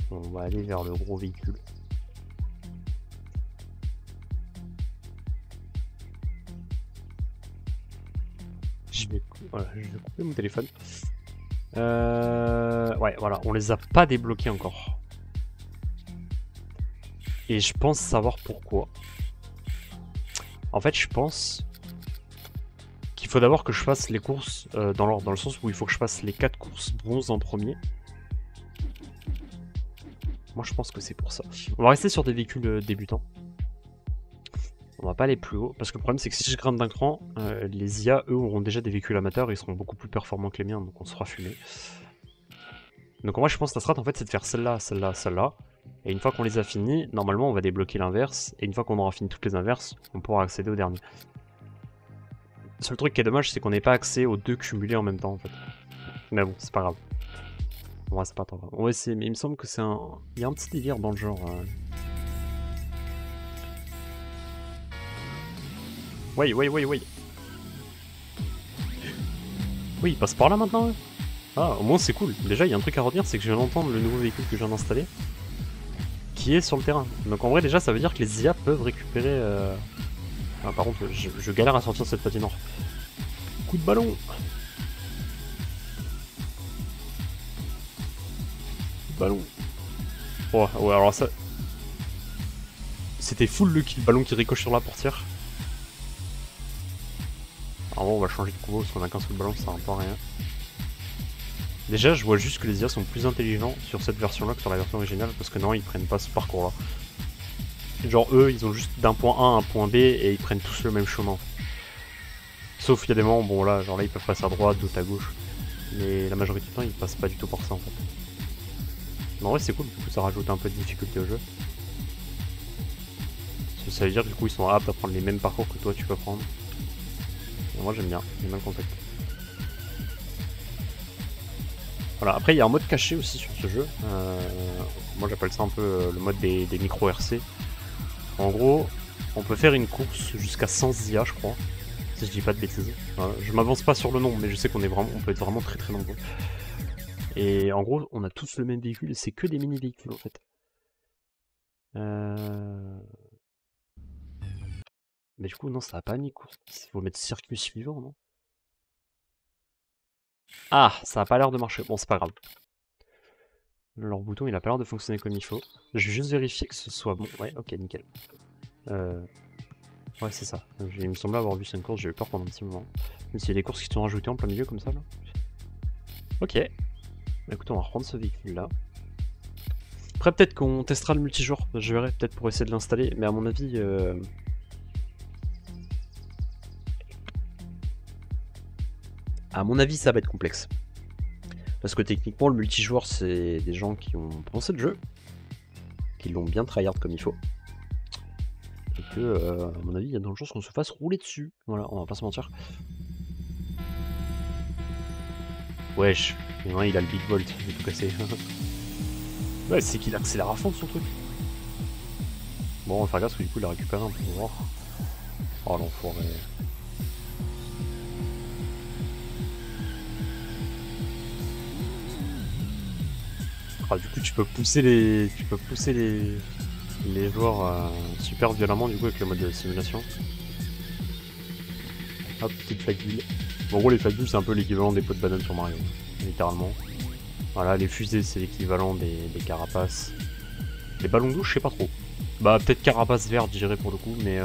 On va aller vers le gros véhicule. Voilà, je vais couper mon téléphone. Ouais, voilà, on les a pas débloqués encore. Et je pense savoir pourquoi. En fait, je pense qu'il faut d'abord que je fasse les courses dans l'ordre, dans le sens où il faut que je fasse les 4 courses bronze en premier. Moi, je pense que c'est pour ça. On va rester sur des véhicules débutants. On va pas aller plus haut, parce que le problème c'est que si je grimpe d'un cran, les IA, eux, auront déjà des véhicules amateurs et ils seront beaucoup plus performants que les miens, donc on sera fumé. Donc moi je pense que la strat en fait c'est de faire celle-là, celle-là, celle-là. Et une fois qu'on les a finis, normalement on va débloquer l'inverse, et une fois qu'on aura fini toutes les inverses, on pourra accéder au dernier. Le seul truc qui est dommage c'est qu'on n'ait pas accès aux deux cumulés en même temps en fait. Mais bon, c'est pas grave. Ouais, c'est pas trop grave. On va essayer, mais il me semble que c'est un... Il y a un petit délire dans le genre... Oui, oui, oui, oui. Oui, il passe par là maintenant. Ah, au moins c'est cool. Déjà, il y a un truc à retenir, c'est que je viens d'entendre le nouveau véhicule que je viens d'installer, qui est sur le terrain. Donc en vrai, déjà, ça veut dire que les IA peuvent récupérer... Ah, par contre, je galère à sortir de cette patinoire. Coup de ballon. Coup de ballon. Oh, ouais, alors ça... C'était full lucky, le ballon qui ricoche sur la portière. Alors bon, on va changer de combo parce qu'on a qu'un seul ballon, ça sert un peu à rien. Déjà, je vois juste que les IA sont plus intelligents sur cette version-là que sur la version originale, parce que non, ils prennent pas ce parcours-là. Genre, eux, ils ont juste d'un point A à un point B, et ils prennent tous le même chemin. Sauf qu'il y a des moments, bon là, genre là, ils peuvent passer à droite, d'autres à gauche. Mais la majorité du temps, ils passent pas du tout par ça, en fait. Mais en vrai, c'est cool, du coup, ça rajoute un peu de difficulté au jeu. Ça veut dire que du coup, ils sont aptes à prendre les mêmes parcours que toi, tu peux prendre. Et moi, j'aime bien le concept. Voilà, après il y a un mode caché aussi sur ce jeu. Moi j'appelle ça un peu le mode des micro RC. En gros, on peut faire une course jusqu'à 100 IA, je crois, si je dis pas de bêtises. Je m'avance pas sur le nombre, mais je sais qu'on on peut être vraiment très très nombreux. Et en gros, on a tous le même véhicule, et c'est que des mini véhicules en fait. Mais du coup, non, ça a pas mis course. Il faut mettre circuit suivant, non? Ah, ça a pas l'air de marcher. Bon, c'est pas grave. Leur bouton, il a pas l'air de fonctionner comme il faut. Je vais juste vérifier que ce soit bon. Ouais, ok, nickel. Ouais, c'est ça. Il me semblait avoir vu cette course, j'ai eu peur pendant un petit moment. Mais s'il y a des courses qui sont rajoutées en plein milieu comme ça, là. Ok. Bah, écoute, on va reprendre ce véhicule-là. Après, peut-être qu'on testera le multijoueur. Je verrai, peut-être pour essayer de l'installer. Mais à mon avis... À mon avis, ça va être complexe. Parce que techniquement, le multijoueur, c'est des gens qui ont pensé le jeu, qui l'ont bien tryhard comme il faut. Et que, à mon avis, il y a de chances qu'on se fasse rouler dessus. Voilà, on va pas se mentir. Wesh, ouais, il a le big bolt, il est tout cassé. Ouais, c'est qu'il accélère à fond son truc. Bon, on va faire gaffe parce que du coup, il a récupéré un pouvoir. Oh l'enfoiré. Ah, du coup, tu peux pousser les joueurs super violemment du coup avec le mode de simulation. Hop, petite flaque d'huile. Bon, en gros, les flaques d'huile, c'est un peu l'équivalent des pots de banane sur Mario, littéralement. Voilà, les fusées, c'est l'équivalent des carapaces. Les ballons d'eau, je sais pas trop. Bah, peut-être carapace verte, je dirais pour le coup, mais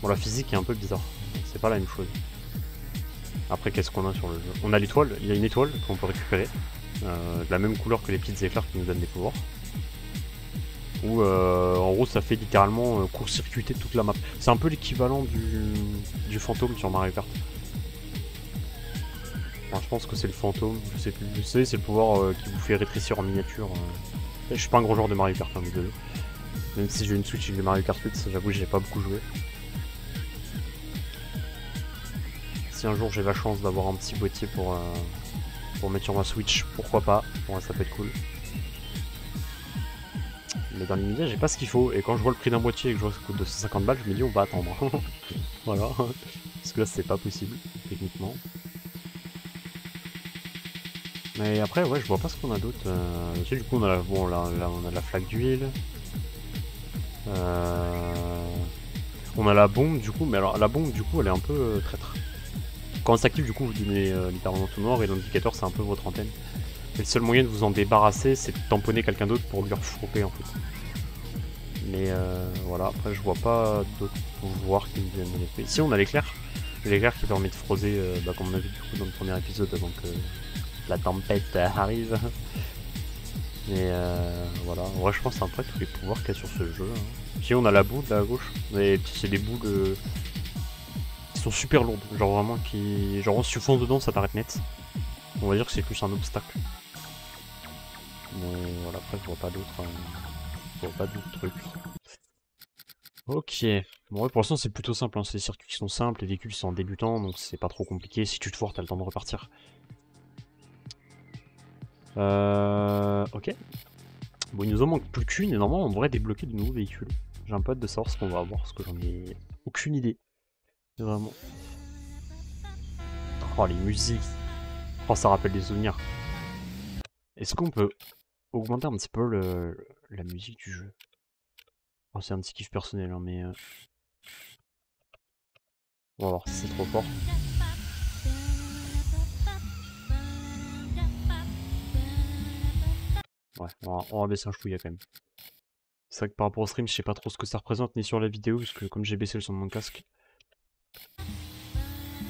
bon, la physique est un peu bizarre. C'est pas la même chose. Après, qu'est-ce qu'on a sur le jeu? On a l'étoile, il y a une étoile qu'on peut récupérer. De la même couleur que les petites éclairs qui nous donnent des pouvoirs. Où en gros ça fait littéralement court-circuiter toute la map. C'est un peu l'équivalent du fantôme sur Mario Kart. Enfin, je pense que c'est le fantôme, je sais plus. Vous savez, c'est le pouvoir qui vous fait rétrécir en miniature. Je suis pas un gros joueur de Mario Kart, hein, désolé. Même si j'ai une Switch et que Mario Kart 8, j'avoue que j'ai pas beaucoup joué. Si un jour j'ai la chance d'avoir un petit boîtier pour mettre sur ma Switch, pourquoi pas, ouais, ça peut être cool. Mais dans l'immédiat, j'ai pas ce qu'il faut, et quand je vois le prix d'un boîtier et que je vois que ça coûte 250 balles, je me dis on va attendre. Voilà, parce que là c'est pas possible, techniquement. Mais après, ouais, je vois pas ce qu'on a d'autre. Tu sais, du coup, on a la, bon, là, on a la flaque d'huile. On a la bombe, du coup, mais alors la bombe, du coup, elle est un peu traître. Quand elle s'active, du coup, vous donnez littéralement tout noir, et l'indicateur, c'est un peu votre antenne. Et le seul moyen de vous en débarrasser, c'est de tamponner quelqu'un d'autre pour lui refourper, en fait. Mais voilà, après, je vois pas d'autres pouvoirs qui me viennent de l'esprit. Ici, on a l'éclair. L'éclair qui permet de frozer, comme on a vu du coup dans le premier épisode avant que la tempête arrive. Mais voilà, en vrai je pense que c'est un peu tous les pouvoirs qu'il y a sur ce jeu. Hein. Ici on a la boule là à gauche, mais c'est des boules qui sont super lourdes, genre vraiment qui. Genre si tu fonces dedans ça t'arrête net. On va dire que c'est plus un obstacle. Mais voilà, après je vois pas d'autres. Je vois pas d'autres trucs. Ok, bon ouais pour l'instant c'est plutôt simple, hein. C'est des circuits qui sont simples, les véhicules sont débutants donc c'est pas trop compliqué, si tu te foires t'as le temps de repartir. Ok. Bon, il nous en manque plus qu'une et normalement on devrait débloquer de nouveaux véhicules. J'ai un peu hâte de savoir ce qu'on va avoir parce que j'en ai aucune idée. Vraiment. Oh, les musiques. Oh, ça rappelle des souvenirs. Est-ce qu'on peut augmenter un petit peu la musique du jeu? Oh, c'est un petit kiff personnel, hein, mais... On va voir si c'est trop fort. Ouais, on va baisser un chouïa quand même. C'est vrai que par rapport au stream, je sais pas trop ce que ça représente, ni sur la vidéo, parce que comme j'ai baissé le son de mon casque...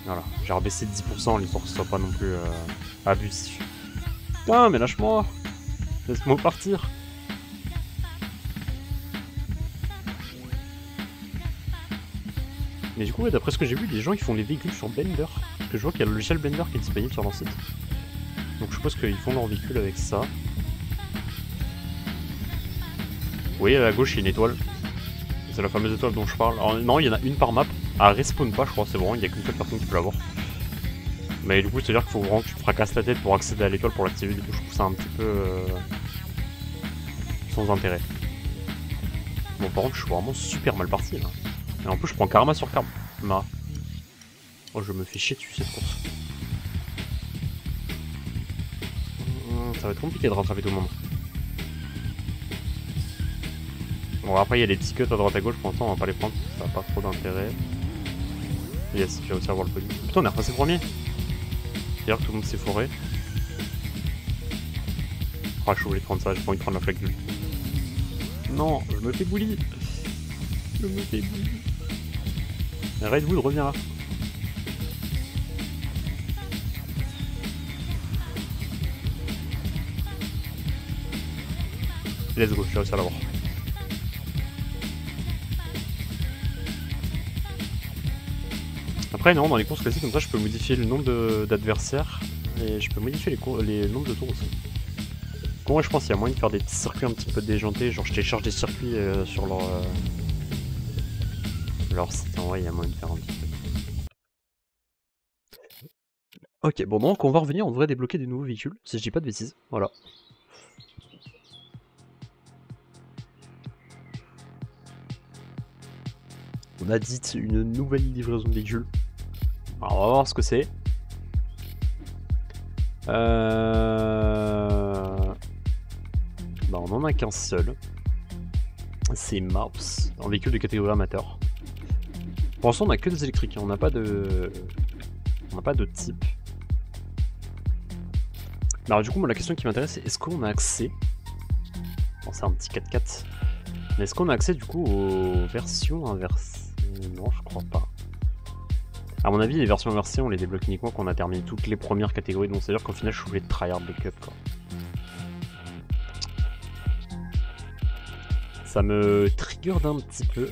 Voilà, j'ai rebaissé de 10%, l'histoire que ce soit pas non plus abusif. Putain, mais lâche-moi! Laisse-moi partir! Mais du coup, ouais, d'après ce que j'ai vu, les gens ils font des véhicules sur Blender. Parce que je vois qu'il y a le logiciel Blender qui est disponible sur leur site. Donc je suppose qu'ils font leur véhicule avec ça. Vous voyez à la gauche, il y a une étoile. C'est la fameuse étoile dont je parle. Alors non, il y en a une par map. Elle respawn pas, je crois, c'est vraiment, il n'y a qu'une seule personne qui peut l'avoir. Mais du coup, c'est-à-dire qu'il faut vraiment que tu te fracasses la tête pour accéder à l'étoile pour l'activer. Du coup, je trouve ça un petit peu sans intérêt. Bon, par contre, je suis vraiment super mal parti là. Et en plus, je prends karma sur karma. Oh, je me fais chier dessus cette course. Ça va être compliqué de rattraper tout le monde. Bon, après, il y a les petits cuts à droite à gauche, pour l'instant, on va pas les prendre. Ça n'a pas trop d'intérêt. Yes, j'ai réussi à avoir le podium. Putain, on est repassé premier. D'ailleurs, tout le monde s'est foré. Ah, je voulais prendre ça, j'ai pas envie de prendre la flaque d'huile. Non, je me fais bully. Je me fais bully. Redwood, reviens là. Let's go, j'ai réussi à l'avoir. Après, non, dans les courses classiques comme ça, je peux modifier le nombre d'adversaires et je peux modifier les nombres de tours aussi. Bon, ouais, je pense qu'il y a moyen de faire des petits circuits un petit peu déjantés, genre je télécharge des circuits sur leur site, en vrai, il y a moyen de faire un petit peu. Ok, bon, donc on va revenir, on devrait débloquer des nouveaux véhicules, si je dis pas de bêtises, voilà. On a dit une nouvelle livraison de véhicules. Alors, on va voir ce que c'est. Bah, on en a qu'un seul. C'est Mouse, un véhicule de catégorie amateur. Pour l'instant, on a que des électriques, on n'a pas de... On n'a pas de type. Mais alors du coup, moi, la question qui m'intéresse, c'est est-ce qu'on a accès... Bon, c'est un petit 4x4. Mais est-ce qu'on a accès du coup aux versions inversées? Non, je crois pas. A mon avis, les versions inversées, on les débloque uniquement quand on a terminé toutes les premières catégories. Donc c'est-à-dire qu'au final, je suis obligé de tryhard les cups, quoi. Ça me trigger d'un petit peu,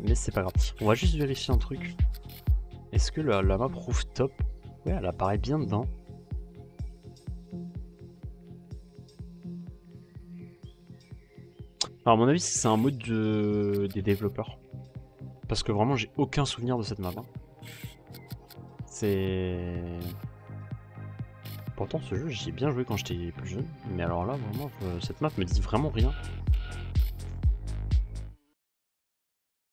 mais c'est pas grave. On va juste vérifier un truc. Est-ce que la map rooftop, ouais, elle apparaît bien dedans. Alors à mon avis c'est un mode des développeurs. Parce que vraiment j'ai aucun souvenir de cette map. Hein. C'est... Pourtant ce jeu j'y ai bien joué quand j'étais plus jeune. Mais alors là vraiment cette map me dit vraiment rien.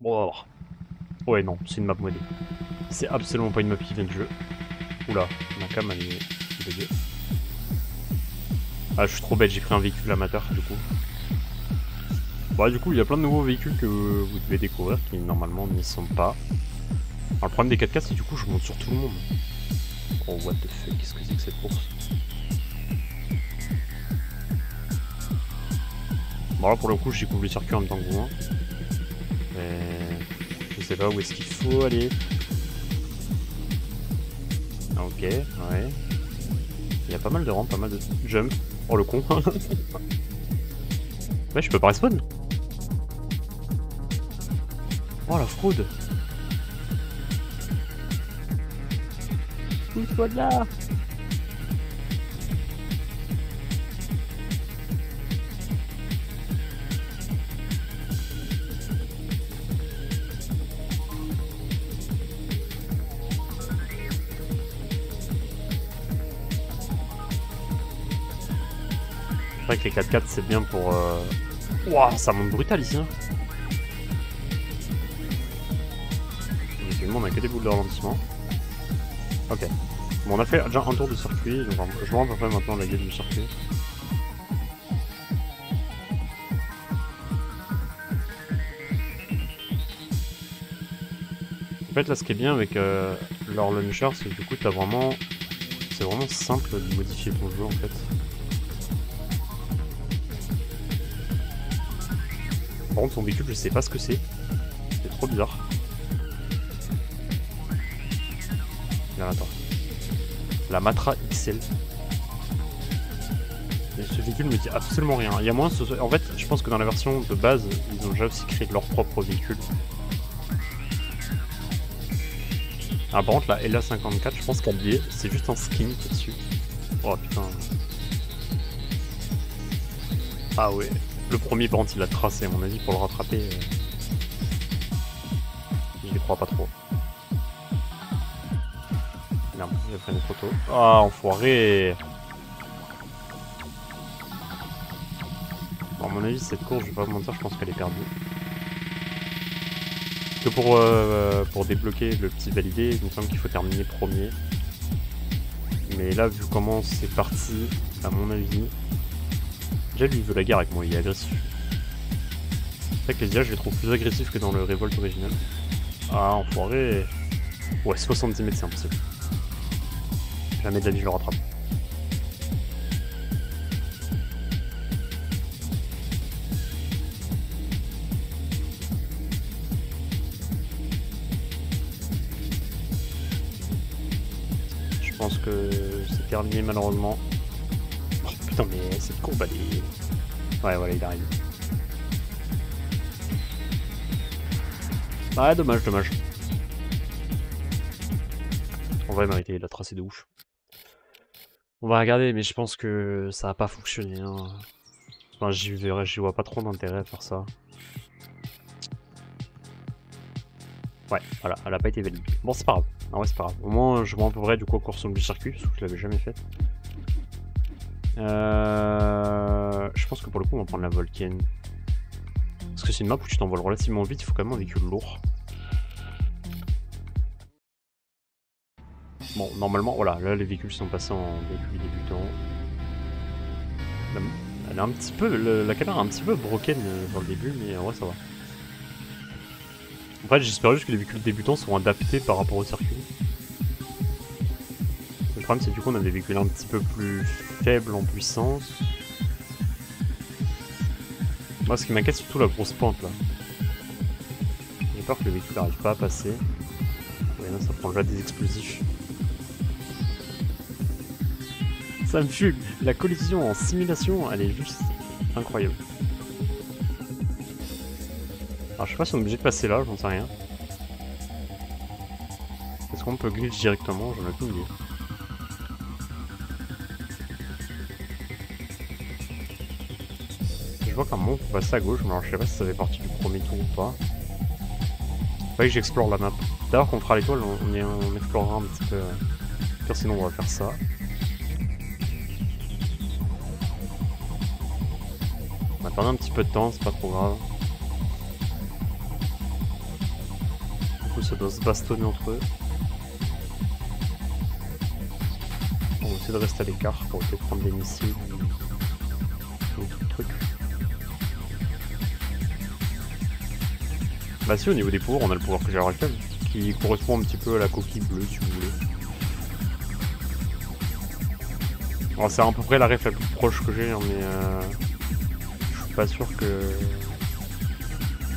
Bon on va voir. Ouais non, c'est une map modée. C'est absolument pas une map qui vient du jeu. Oula, ma cam elle est buguée. Ah je suis trop bête, j'ai pris un véhicule amateur du coup. Bah du coup il y a plein de nouveaux véhicules que vous devez découvrir qui normalement n'y sont pas. Alors le problème des 4x4 c'est du coup je monte sur tout le monde. Oh what the fuck, qu'est-ce que c'est que cette course? Bon là pour le coup je découvre le circuit en même temps que vous. Hein. Mais je sais pas où est-ce qu'il faut aller. Ah, ok, ouais. Il y a pas mal de rampes, pas mal de jump. Oh le con. Ouais je peux pas respawn. Oh la fraude. Pousse-toi de là. C'est vrai que les 4x4 c'est bien pour... Ouah, ça monte brutal ici. Hein. On a que des boules de ralentissement. Ok. Bon, on a fait déjà un tour de circuit, donc je vois à peu près maintenant la gueule du circuit. En fait, là, ce qui est bien avec leur launcher, c'est que du coup, t'as vraiment... C'est vraiment simple de modifier ton jeu, en fait. Par contre, son véhicule, je sais pas ce que c'est. C'est trop bizarre. Là, attends. La Matra XL. Et ce véhicule me dit absolument rien. Il y a moins en fait, je pense que dans la version de base, ils ont déjà aussi créé leur propre véhicule. Ah, par contre, la LA54, je pense qu'elle y est. C'est juste un skin qui est dessus. Oh putain. Ah ouais. Le premier, par contre, il l'a tracé, à mon avis, pour le rattraper. Je les crois pas trop. Merde, il a freiné trop tôt. Ah, enfoiré! Bon, à mon avis, cette course, je vais pas vous mentir, je pense qu'elle est perdue. Que pour débloquer le petit validé, il me semble qu'il faut terminer premier. Mais là, vu comment c'est parti, à mon avis... Déjà, lui, il veut la guerre avec moi, il est agressif. C'est vrai que les IA, je les trouve plus agressifs que dans le Revolt original. Ah, enfoiré! Ouais, 70 mètres, c'est impossible. Jamais de la vie, je le rattrape. Je pense que c'est terminé malheureusement. Oh putain, mais cette courbe elle est... Ouais, voilà, il arrive. Ouais, dommage, dommage. En vrai, mérité, il a tracé de ouf. On va regarder, mais je pense que ça va pas fonctionner. Hein. Enfin, j'y vois pas trop d'intérêt à faire ça. Ouais, voilà, elle a pas été validée. Bon, c'est pas grave. Ah ouais, c'est pas grave. Au moins, je vois à peu près du coup course du circuit, parce que je l'avais jamais fait. Je pense que pour le coup, on va prendre la Volcane. Parce que c'est une map où tu t'envoles relativement vite, il faut quand même un véhicule lourd. Bon, normalement, voilà, là les véhicules sont passés en véhicule débutant. Elle est un petit peu, la caméra est un petit peu broken dans le début, mais en vrai ça va. En fait, j'espère juste que les véhicules débutants seront adaptés par rapport au circuit. Le problème, c'est que du coup, on a des véhicules un petit peu plus faibles en puissance. Moi, ce qui m'inquiète, c'est surtout la grosse pente là. J'ai peur que le véhicule n'arrive pas à passer. Ouais, là, ça prend déjà des explosifs. Ça me fume. La collision en simulation, elle est juste incroyable. Alors, je sais pas si on est obligé de passer là, j'en sais rien. Est-ce qu'on peut glitch directement? J'en ai aucune idée. Je vois qu'à un moment on peut passer à gauche, mais alors je sais pas si ça fait partie du premier tour ou pas. Faudrait que j'explore la map. D'ailleurs, quand on fera l'étoile, on explorera un petit peu. Sinon, on va faire ça. On va attendre un petit peu de temps, c'est pas trop grave. Du coup, ça doit se bastonner entre eux. On va essayer de rester à l'écart pour essayer de prendre des missiles ou tout le truc. Bah si, au niveau des pouvoirs, on a le pouvoir que j'ai à l'heure actuelle, qui correspond un petit peu à la coquille bleue, si vous voulez. Alors c'est à peu près la ref la plus proche que j'ai, hein, mais je suis pas sûr que...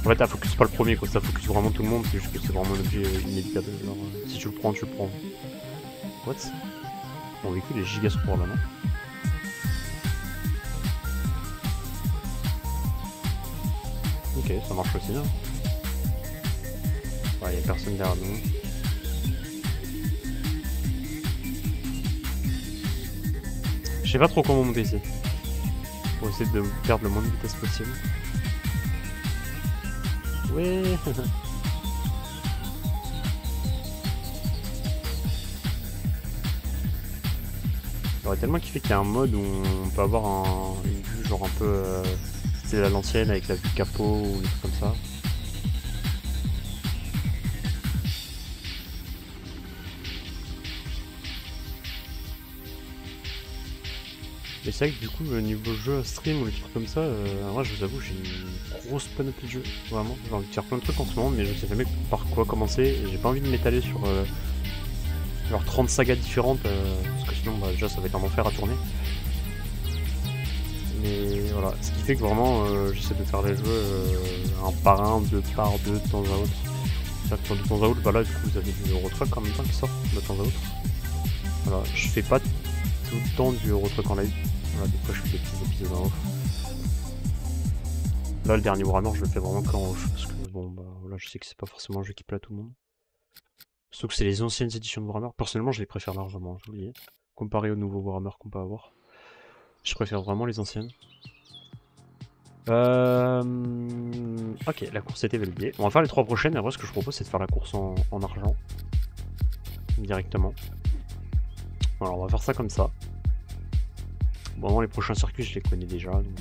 En fait, ça focus pas le premier, quoi. Ça focus vraiment tout le monde, c'est juste que c'est vraiment un objet inévitable. Genre, si tu le prends, tu le prends. What? Mon véhicule est giga sport là, non? Ok, ça marche aussi, hein. Ouais, y'a personne derrière nous. Je sais pas trop comment monter ici. Pour essayer de perdre le moins de vitesse possible. Ouais. J'aurais tellement kiffé qu'il y a un mode où on peut avoir une vue genre un peu... c'est à l'ancienne avec la vue capot ou des trucs comme ça. Et c'est vrai que du coup, niveau jeu stream ou des trucs comme ça, moi je vous avoue, j'ai une grosse panoplie de jeux, vraiment. J'ai envie de faire plein de trucs en ce moment, mais je sais jamais par quoi commencer. Et j'ai pas envie de m'étaler sur genre 30 sagas différentes, parce que sinon, bah, déjà, ça va être un enfer à tourner. Mais voilà, ce qui fait que vraiment, j'essaie de faire les jeux un par un, deux par deux, de temps à autre. C'est-à-dire que de temps à autre, bah là, du coup, vous avez du Euro Truck en même temps qui sort, de temps à autre. Voilà, je fais pas tout le temps du Euro Truck en live. Voilà, des fois je fais des petits épisodes en off. Là, le dernier Warhammer, je le fais vraiment qu'en off, parce que bon, bah voilà, je sais que c'est pas forcément un jeu qui plaît à tout le monde. Surtout que c'est les anciennes éditions de Warhammer. Personnellement, je les préfère largement, je vous le dis. Comparé aux nouveaux Warhammer qu'on peut avoir. Je préfère vraiment les anciennes. Ok, la course était validée. On va faire les 3 prochaines, et après ce que je propose c'est de faire la course en argent. Directement. Voilà, on va faire ça comme ça. Bon, les prochains circuits je les connais déjà, donc...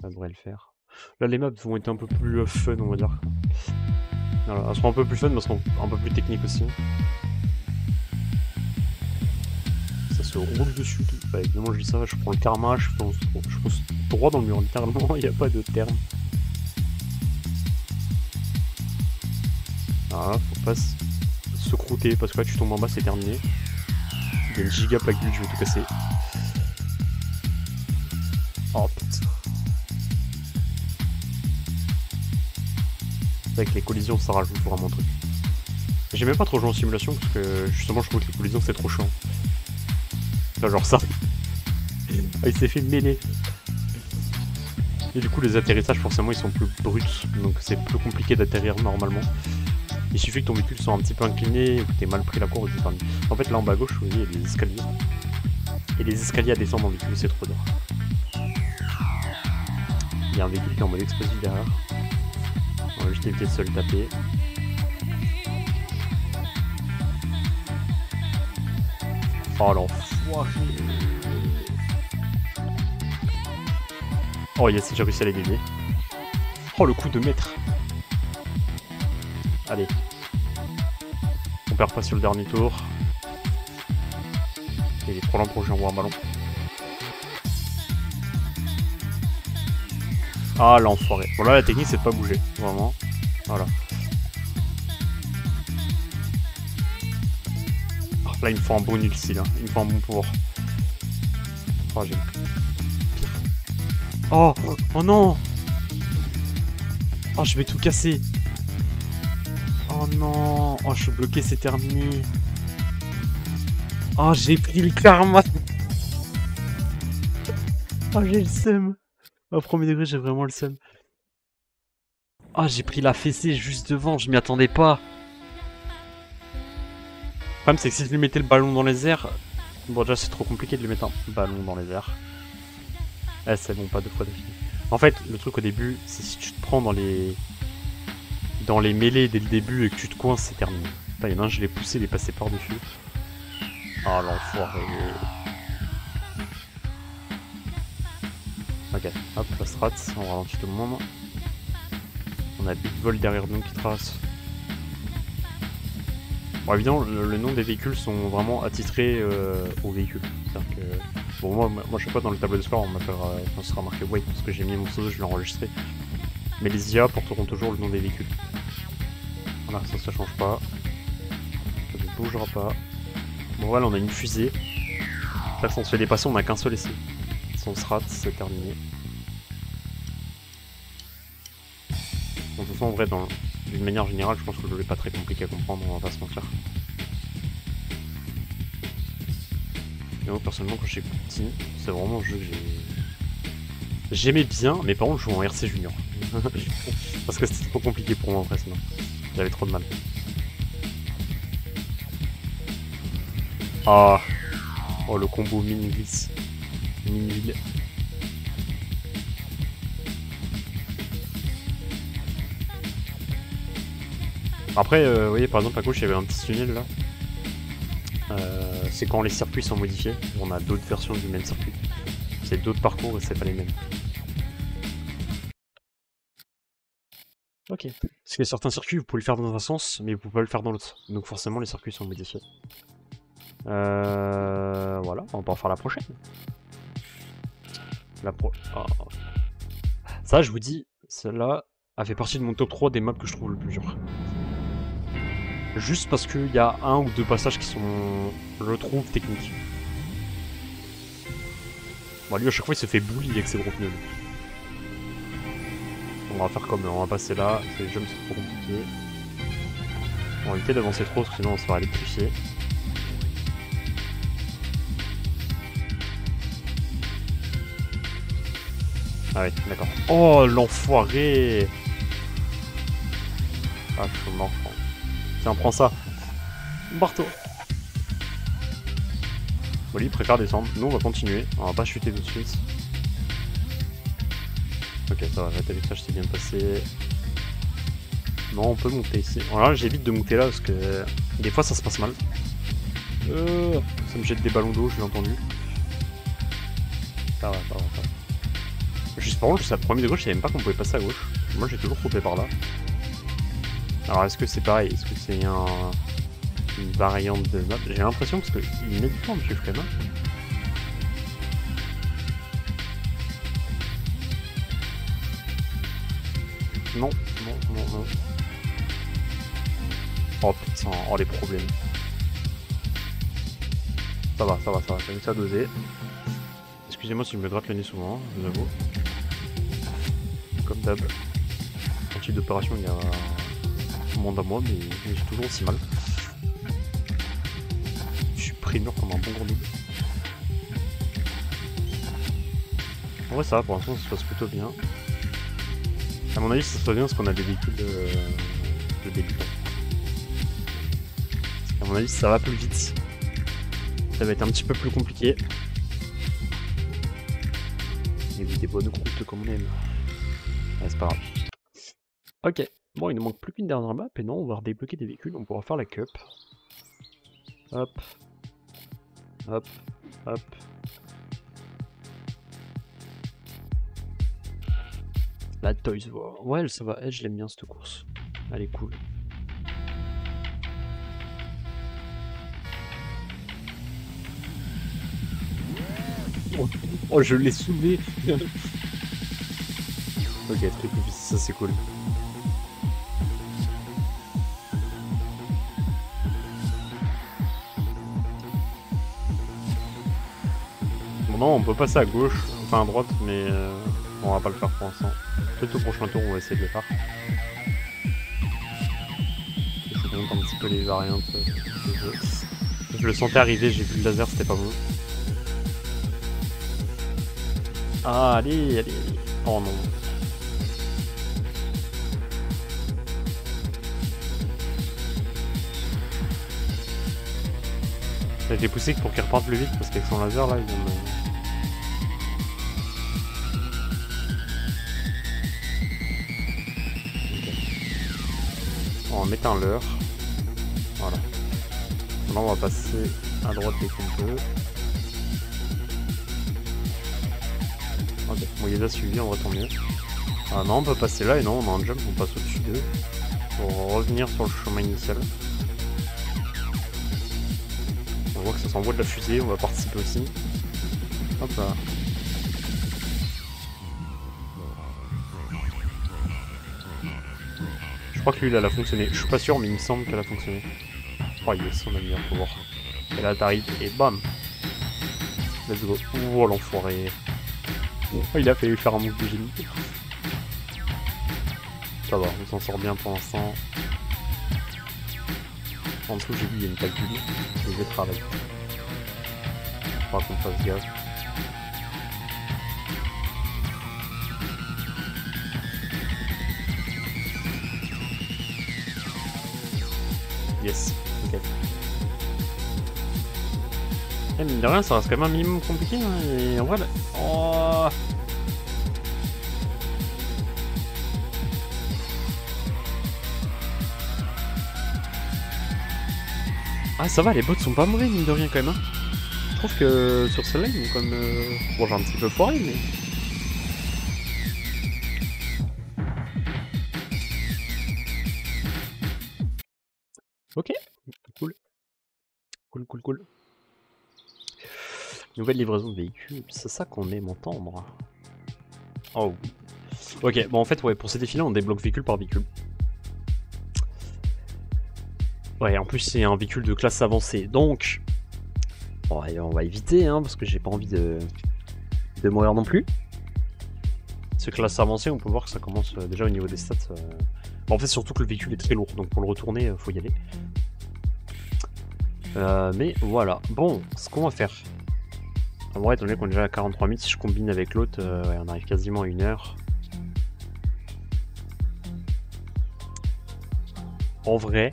ça devrait le faire. Là les maps vont être un peu plus fun on va dire. Voilà, elles seront un peu plus fun mais elles seront un peu plus techniques aussi. Ça se roule dessus. Bah, évidemment je dis ça, je prends le karma, je pense droit dans le mur, littéralement, il n'y a pas de terme. Voilà, faut pas se croûter parce que là tu tombes en bas c'est terminé. Il y a une giga plaque d'huile, je vais tout casser. Oh putain. Avec les collisions ça rajoute vraiment un truc. J'ai même pas trop joué en simulation parce que justement je trouve que les collisions c'est trop chiant. Là genre ça. Ah, il s'est fait mêler. Et du coup les atterrissages forcément ils sont plus bruts, donc c'est plus compliqué d'atterrir normalement. Il suffit que ton véhicule soit un petit peu incliné ou que t'aies mal pris la courbe et que en fait là en bas à gauche vous voyez il y a des escaliers. Et les escaliers à descendre en véhicule c'est trop dur. Il y a un véhicule qui est en mode explosif derrière. On va juste éviter de se le taper. Oh l'enfoiré. Oh yes, j'ai réussi à les gagner. Oh le coup de maître. Allez. On perd pas sur le dernier tour. Il est trop lent pour que j'envoie un ballon. Ah l'enfoiré. Bon là la technique c'est de pas bouger, vraiment. Voilà. Oh, là il me faut un bon ici là. Il me faut un bon pouvoir. Oh j'ai... Oh, oh non. Oh je vais tout casser. Oh non. Oh je suis bloqué, c'est terminé. Oh j'ai pris le karma. Oh j'ai le seum. Au premier degré j'ai vraiment le seum. Oh j'ai pris la fessée juste devant, je m'y attendais pas. Le problème c'est que si je lui mettais le ballon dans les airs... Bon déjà c'est trop compliqué de lui mettre un ballon dans les airs. Ah, c'est bon, pas 2 fois d'affilée. En fait, le truc au début, c'est si tu te prends dans les mêlées dès le début et que tu te coinces, c'est terminé. Putain, il y en a un, je l'ai poussé, il est passé par-dessus. Ah, l'enfoiré. Ok, hop, la strat, on ralentit tout le monde. On a Big Vol derrière nous qui trace. Bon, évidemment, le nom des véhicules sont vraiment attitrés aux véhicules. C'est-à-dire que... Bon, moi, je sais pas, dans le tableau de score, on sera marqué Wait parce que j'ai mis mon pseudo, je l'ai enregistré. Mais les IA porteront toujours le nom des véhicules. Voilà, ça change pas. Ça ne bougera pas. Bon, voilà, on a une fusée. Ça, si on se fait dépasser, on a qu'un seul essai. Son strat, c'est terminé. Bon, de toute façon, en vrai, d'une manière générale, je pense que le jeu n'est pas très compliqué à comprendre, on va pas se mentir. Et moi, personnellement, quand j'étais petit, c'est vraiment un jeu que j'aimais bien, mais par contre, je joue en RC Junior. Parce que c'était trop compliqué pour moi, en fait, sinon. J'avais trop de mal. Ah. Oh, le combo mini-glisse. Mini-ville. Après, vous voyez, par exemple, à gauche, il y avait un petit tunnel, là. C'est quand les circuits sont modifiés. On a d'autres versions du même circuit. C'est d'autres parcours et c'est pas les mêmes. Ok. Parce que certains circuits, vous pouvez le faire dans un sens, mais vous pouvez pas le faire dans l'autre. Donc forcément, les circuits sont modifiés. Voilà, on va pouvoir faire la prochaine. Oh. Ça, je vous dis, celle-là a fait partie de mon top 3 des maps que je trouve le plus dur. Juste parce qu'il y a un ou deux passages qui sont, je trouve, techniques. Bon, lui, à chaque fois, il se fait bully avec ses gros pneus. On va faire comme, on va passer là, les jumps sont trop compliqués. On va éviter d'avancer trop, parce que sinon on se fera électrifier. Ah oui, d'accord. Oh, l'enfoiré! Ah, je suis mort. Tiens, prends ça. Barre-toi. Bon, lui, il préfère descendre. Nous, on va continuer. On va pas chuter tout de suite. Ok, ça va, l'atterrissage s'est bien passé. Non, on peut monter ici. Voilà, j'évite de monter là parce que des fois ça se passe mal. Ça me jette des ballons d'eau, je l'ai entendu. Ça va, ça va, ça va. Juste par contre, c'est le premier de gauche, je savais même pas qu'on pouvait passer à gauche. Moi j'ai toujours coupé par là. Alors est-ce que c'est pareil? Est-ce que c'est une variante de map? J'ai l'impression parce qu'il met du temps à me suivre quand même. Non, non, non, non. Oh putain, oh les problèmes. Ça va, ça va, ça va, j'ai réussi à doser. Excusez-moi si je me gratte le nez souvent, je vous avoue. Comme d'hab. En type d'opération, il y a un monde à moi, mais j'ai toujours aussi mal. Je suis pris mur comme un bon gros double. En vrai, ça va, pour l'instant, ça se passe plutôt bien. A mon avis, ça se passe bien parce qu'on a des véhicules de débutants. À mon avis, ça va plus vite. Ça va être un petit peu plus compliqué. Mais oui, des bonnes routes comme on aime. Ouais, c'est pas grave. Ok. Bon, il nous manque plus qu'une dernière map. Et non, on va redébloquer des véhicules. On pourra faire la cup. Hop. Hop. Hop. La Toys War. Ouais, ça va. Elle, je l'aime bien cette course. Elle est cool. Oh, je l'ai soulevé. Ok, triple vis, ça c'est cool. Bon non, on peut passer à gauche, enfin à droite, mais on va pas le faire pour l'instant. Peut-être au prochain tour, on va essayer de le faire. Je vais un petit peu les variantes du jeu. Je le sentais arriver, j'ai vu le laser, c'était pas bon. Ah, allez, allez. Oh non. J'ai été poussé pour qu'il reparte plus vite parce qu'avec son laser là, il vient de... On va mettre un leurre. Voilà. Maintenant on va passer à droite dès qu'on peut. Ok, bon il les a suivis, en vrai tant mieux. Ah non, on peut passer là et non, on a un jump, on passe au-dessus d'eux. Pour revenir sur le chemin initial. On voit que ça s'envoie de la fusée, on va participer aussi. Hop là. Je crois que lui, elle a fonctionné. Je suis pas sûr, mais il me semble qu'elle a fonctionné. Oh yes, on a mis un pouvoir. Et là, t'arrives et bam. Let's go. Oh l'enfoiré. Oh, il a fallu faire un move de génie. Ça va, on s'en sort bien pour l'instant. En dessous, j'ai vu, il y a une calcul. Et je vais travailler. Faut pas qu'on fasse gaffe. Yes, nickel. Eh, mine de rien, ça reste quand même un minimum compliqué. Hein, et en vrai, là... Oh. Ah, ça va, les bots sont pas mauvais, mine de rien, quand même. Hein. Je trouve que sur celle-là, ils vont comme. Bon, j'ai un petit peu foiré, mais. Ok, cool. Cool. Nouvelle livraison de véhicules, c'est ça qu'on aime entendre. Oh oui. Ok, bon en fait, ouais, pour ces défis-là, on débloque véhicule par véhicule. Ouais, en plus, c'est un véhicule de classe avancée, donc. Bon, allez, on va éviter, hein, parce que j'ai pas envie de mourir non plus. Ce classe avancée, on peut voir que ça commence déjà au niveau des stats. Bon, en fait, surtout que le véhicule est très lourd, donc pour le retourner, faut y aller. Mais voilà. Bon, ce qu'on va faire. En vrai, étant donné qu'on est déjà à 43 000, si je combine avec l'autre, ouais, on arrive quasiment à 1 heure. En vrai,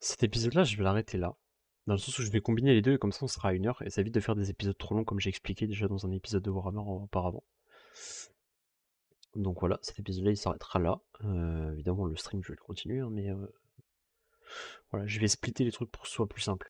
cet épisode-là, je vais l'arrêter là. Dans le sens où je vais combiner les deux et comme ça on sera à 1 heure et ça évite de faire des épisodes trop longs comme j'ai expliqué déjà dans un épisode de Warhammer auparavant. Donc voilà, cet épisode-là il s'arrêtera là. Évidemment le stream je vais le continuer, hein, mais voilà, je vais splitter les trucs pour que ce soit plus simple.